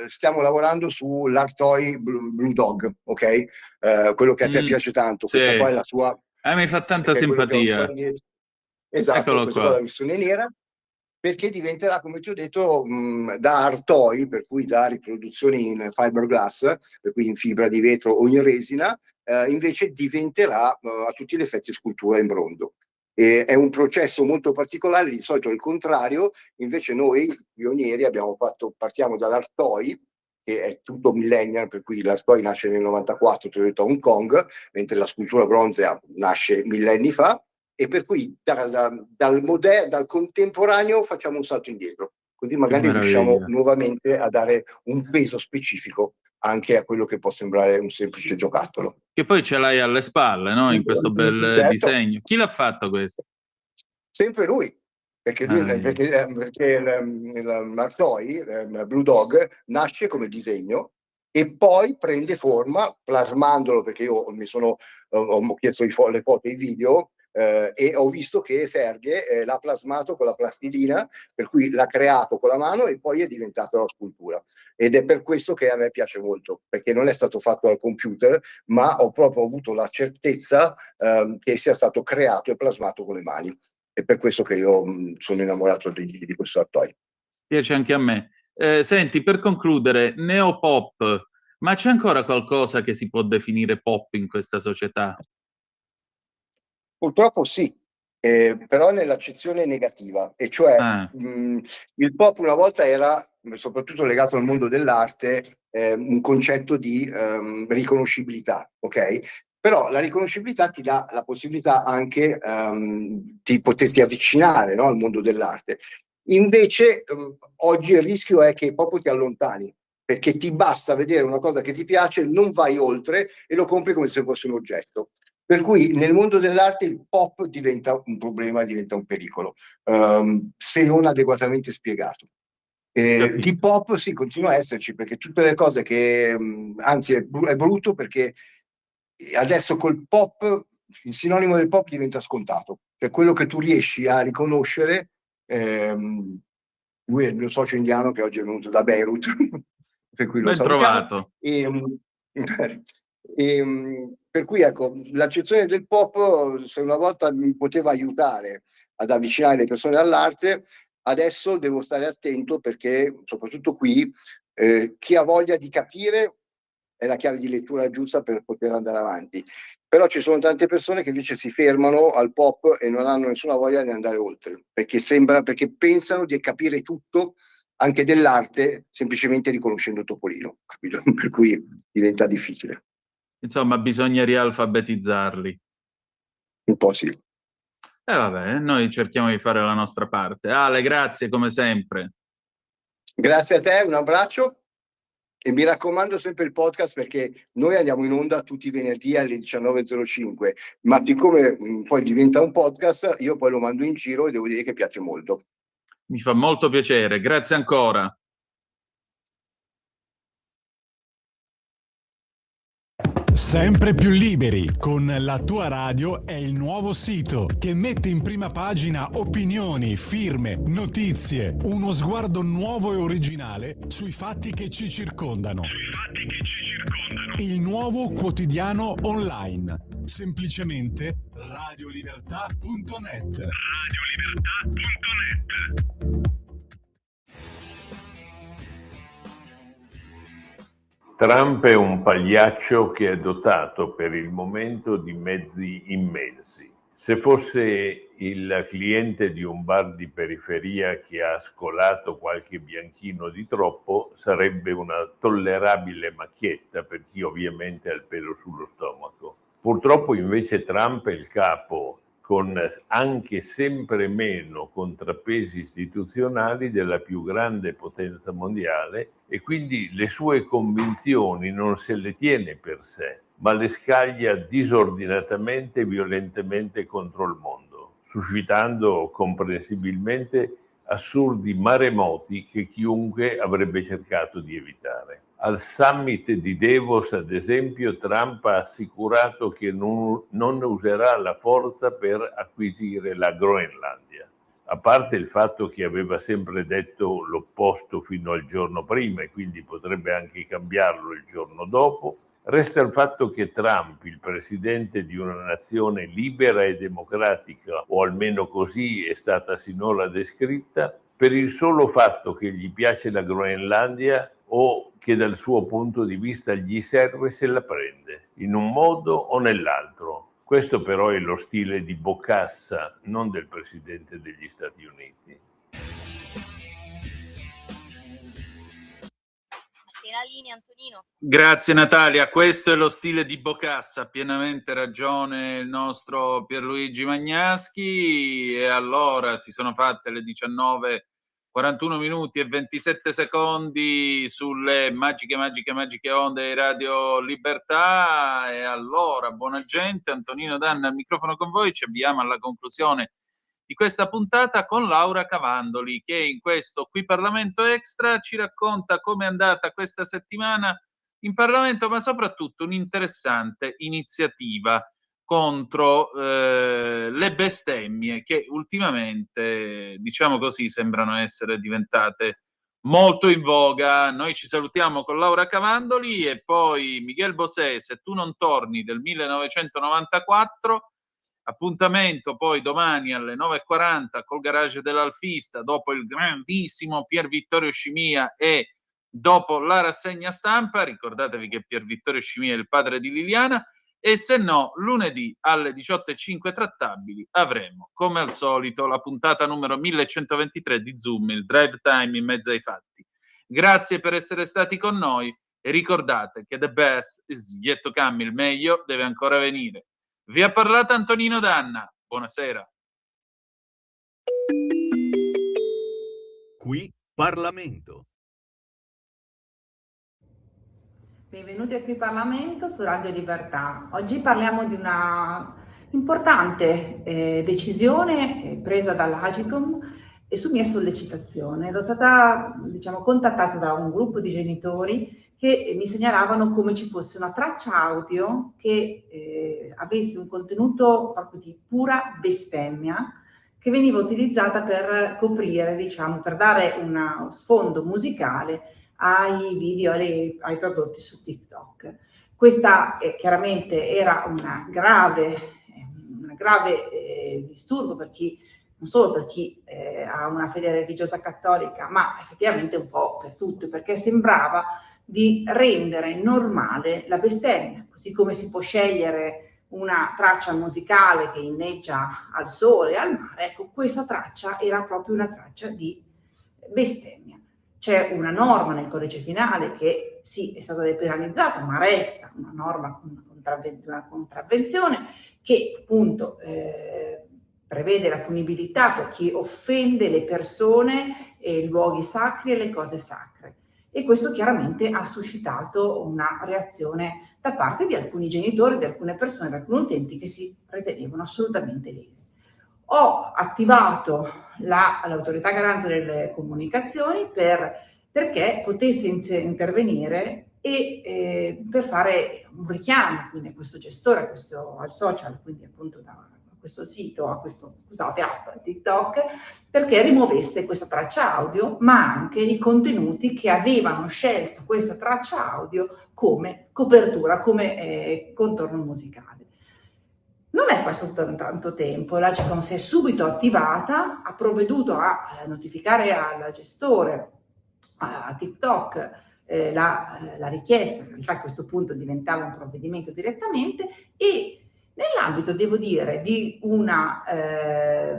Stiamo lavorando su l'Art Toy Blue Dog, ok? Quello che a te piace tanto, sì. Questa qua è la sua... mi fa tanta simpatia. Esatto, Eccolo questa qua. qua è la versione nera, perché diventerà, come ti ho detto, da art toy, per cui da riproduzioni in fiberglass, per cui in fibra di vetro o in resina, invece diventerà a tutti gli effetti scultura in bronzo. È un processo molto particolare, di solito è il contrario, invece noi pionieri partiamo dall'art toy, che è tutto millennial, per cui l'art toy nasce nel 94, ti ho detto, a Hong Kong, mentre la scultura bronzea nasce millenni fa, e per cui dal contemporaneo facciamo un salto indietro, così magari riusciamo nuovamente a dare un peso specifico anche a quello che può sembrare un semplice giocattolo. Che poi ce l'hai alle spalle, no? In questo bel disegno. Chi l'ha fatto questo? Sempre lui, perché l'Art Toy, Blue Dog, nasce come disegno e poi prende forma plasmandolo, perché io ho chiesto le foto e i video, e ho visto che Serghe l'ha plasmato con la plastilina, per cui l'ha creato con la mano e poi è diventata la scultura. Ed è per questo che a me piace molto, perché non è stato fatto al computer, ma ho proprio avuto la certezza che sia stato creato e plasmato con le mani. È per questo che io sono innamorato di questo art toy. Piace anche a me. Senti, per concludere, neopop, ma c'è ancora qualcosa che si può definire pop in questa società? Purtroppo sì, però nell'accezione negativa, e cioè il pop una volta era, soprattutto legato al mondo dell'arte, un concetto di riconoscibilità, ok? Però la riconoscibilità ti dà la possibilità anche di poterti avvicinare, no, al mondo dell'arte. Invece oggi il rischio è che proprio ti allontani, perché ti basta vedere una cosa che ti piace, non vai oltre e lo compri come se fosse un oggetto. Per cui nel mondo dell'arte il pop diventa un problema, diventa un pericolo, se non adeguatamente spiegato. Di pop sì, continua a esserci, perché tutte le cose che, anzi è brutto perché adesso col pop, il sinonimo del pop diventa scontato, cioè quello che tu riesci a riconoscere, lui è il mio socio indiano che oggi è venuto da Beirut, per cui lo salutiamo. Trovato. Per cui ecco, l'accezione del pop, se una volta mi poteva aiutare ad avvicinare le persone all'arte, adesso devo stare attento, perché soprattutto qui chi ha voglia di capire è la chiave di lettura giusta per poter andare avanti. Però ci sono tante persone che invece si fermano al pop e non hanno nessuna voglia di andare oltre, perché pensano di capire tutto, anche dell'arte, semplicemente riconoscendo Topolino, capito? Per cui diventa difficile. Insomma, bisogna rialfabetizzarli. Un po' sì. Vabbè, noi cerchiamo di fare la nostra parte. Ale, grazie come sempre. Grazie a te, un abbraccio. E mi raccomando sempre il podcast, perché noi andiamo in onda tutti i venerdì alle 19.05, ma siccome poi diventa un podcast, io poi lo mando in giro e devo dire che piace molto. Mi fa molto piacere, grazie ancora. Sempre più liberi con La Tua Radio è il nuovo sito che mette in prima pagina opinioni, firme, notizie, uno sguardo nuovo e originale sui fatti che ci circondano. Il nuovo quotidiano online. Semplicemente radiolibertà.net. Trump è un pagliaccio che è dotato per il momento di mezzi immensi. Se fosse il cliente di un bar di periferia che ha scolato qualche bianchino di troppo, sarebbe una tollerabile macchietta per chi ovviamente ha il pelo sullo stomaco. Purtroppo invece Trump è il capo, con anche sempre meno contrappesi istituzionali, della più grande potenza mondiale, e quindi le sue convinzioni non se le tiene per sé, ma le scaglia disordinatamente e violentemente contro il mondo, suscitando comprensibilmente assurdi maremoti che chiunque avrebbe cercato di evitare. Al summit di Davos, ad esempio, Trump ha assicurato che non userà la forza per acquisire la Groenlandia. A parte il fatto che aveva sempre detto l'opposto fino al giorno prima e quindi potrebbe anche cambiarlo il giorno dopo, resta il fatto che Trump, il presidente di una nazione libera e democratica, o almeno così è stata sinora descritta, per il solo fatto che gli piace la Groenlandia o che dal suo punto di vista gli serve, se la prende, in un modo o nell'altro. Questo però è lo stile di Bokassa, non del Presidente degli Stati Uniti. La linea, Antonino. Grazie Natalia, questo è lo stile di Bokassa, ha pienamente ragione il nostro Pierluigi Magnaschi. E allora si sono fatte le 19:41 minuti e 27 secondi sulle magiche onde di Radio Libertà. E allora, buona gente, Antonino Danna al microfono con voi. Ci avviamo alla conclusione di questa puntata con Laura Cavandoli, che in questo Qui Parlamento Extra ci racconta come è andata questa settimana in Parlamento, ma soprattutto un'interessante iniziativa contro le bestemmie che ultimamente, diciamo così, sembrano essere diventate molto in voga. Noi ci salutiamo con Laura Cavandoli e poi Miguel Bosé, Se tu non torni, del 1994. Appuntamento poi domani alle 9:40 col Garage dell'Alfista, dopo il grandissimo Pier Vittorio Scimia e dopo la rassegna stampa. Ricordatevi che Pier Vittorio Scimia è il padre di Liliana. E se no, lunedì alle 18:05 trattabili avremo, come al solito, la puntata numero 1123 di Zoom, il drive time in mezzo ai fatti. Grazie per essere stati con noi e ricordate che the best is yet to come, il meglio deve ancora venire. Vi ha parlato Antonino Danna, buonasera. Qui Parlamento. Benvenuti a Qui Parlamento su Radio Libertà. Oggi parliamo di una importante decisione presa dall'Agicom e su mia sollecitazione. Ero stata, contattata da un gruppo di genitori che mi segnalavano come ci fosse una traccia audio che avesse un contenuto proprio di pura bestemmia, che veniva utilizzata per coprire, per dare uno sfondo musicale ai video, ai prodotti su TikTok. Questa chiaramente era una grave disturbo per chi, non solo per chi ha una fede religiosa cattolica, ma effettivamente un po' per tutti, perché sembrava di rendere normale la bestemmia, così come si può scegliere una traccia musicale che inneggia al sole e al mare. Ecco, questa traccia era proprio una traccia di bestemmia. C'è una norma nel codice penale che sì, è stata depenalizzata, ma resta una norma, una contravvenzione che appunto prevede la punibilità per chi offende le persone luoghi sacri e le cose sacre. E questo chiaramente ha suscitato una reazione da parte di alcuni genitori, di alcune persone, di alcuni utenti che si ritenevano assolutamente lesi. Ho attivato l'autorità garante delle comunicazioni perché potesse intervenire e per fare un richiamo quindi a questo gestore, al social, quindi appunto a questo sito, a questo, scusate, app TikTok, perché rimuovesse questa traccia audio, ma anche i contenuti che avevano scelto questa traccia audio come copertura, come contorno musicale. Non è passato tanto tempo, l'Agcom si è subito attivata, ha provveduto a notificare al gestore, a TikTok, la richiesta, in realtà a questo punto diventava un provvedimento direttamente, e nell'ambito, devo dire, di una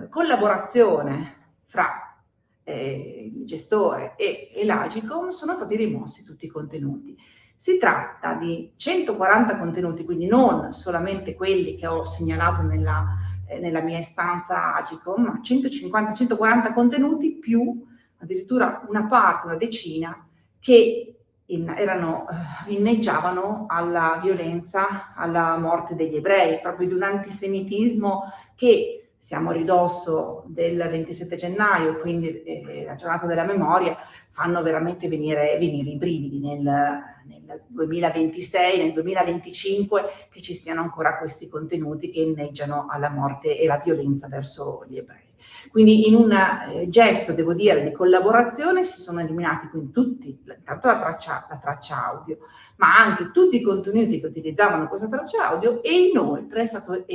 collaborazione fra il gestore e l'Agcom sono stati rimossi tutti i contenuti. Si tratta di 140 contenuti, quindi non solamente quelli che ho segnalato nella mia istanza Agcom, ma 150-140 contenuti più addirittura una decina che inneggiavano alla violenza, alla morte degli ebrei, proprio di un antisemitismo che siamo a ridosso del 27 gennaio, quindi la giornata della memoria, fanno veramente venire i brividi nel 2026, nel 2025, che ci siano ancora questi contenuti che inneggiano alla morte e alla violenza verso gli ebrei. Quindi in un gesto, devo dire, di collaborazione si sono eliminati quindi tanto la traccia audio, ma anche tutti i contenuti che utilizzavano questa traccia audio, e inoltre è stato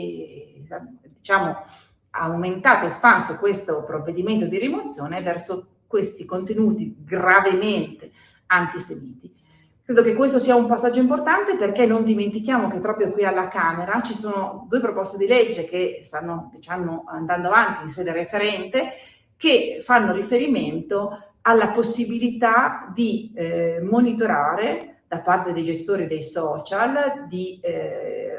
aumentato, espanso questo provvedimento di rimozione verso questi contenuti gravemente antisemiti. Credo che questo sia un passaggio importante, perché non dimentichiamo che proprio qui alla Camera ci sono 2 proposte di legge che stanno andando avanti in sede referente, che fanno riferimento alla possibilità di monitorare da parte dei gestori dei social, di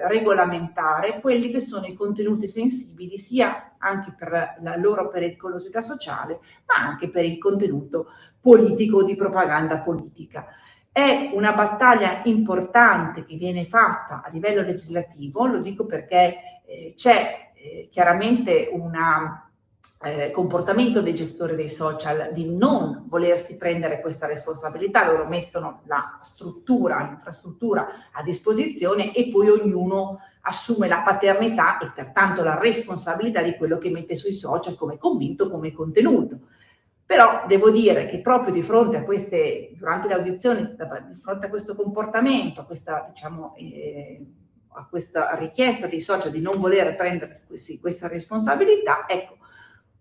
regolamentare quelli che sono i contenuti sensibili, sia anche per la loro pericolosità sociale, ma anche per il contenuto politico, di propaganda politica. È una battaglia importante che viene fatta a livello legislativo, lo dico perché c'è chiaramente un comportamento dei gestori dei social di non volersi prendere questa responsabilità. Loro mettono l'infrastruttura a disposizione e poi ognuno assume la paternità e pertanto la responsabilità di quello che mette sui social come commento, come contenuto. Però devo dire che proprio di fronte a durante le audizioni, di fronte a questo comportamento, a questa richiesta dei social di non voler prendere questa responsabilità, ecco,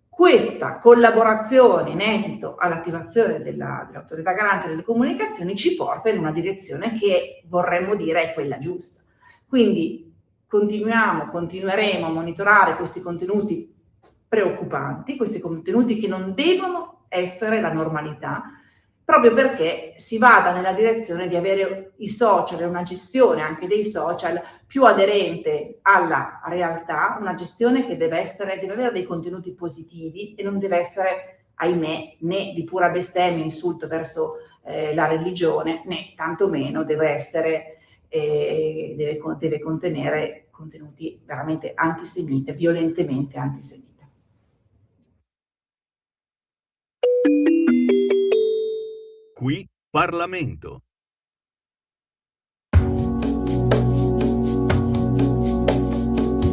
questa collaborazione in esito all'attivazione dell'autorità garante delle comunicazioni ci porta in una direzione che vorremmo dire è quella giusta. Quindi continueremo a monitorare questi contenuti preoccupanti, questi contenuti che non devono essere la normalità, proprio perché si vada nella direzione di avere i social e una gestione anche dei social più aderente alla realtà, una gestione che deve avere dei contenuti positivi e non deve essere, ahimè, né di pura bestemmia, insulto verso la religione, né tantomeno deve contenere contenuti veramente antisemiti, violentemente antisemiti. Qui Parlamento.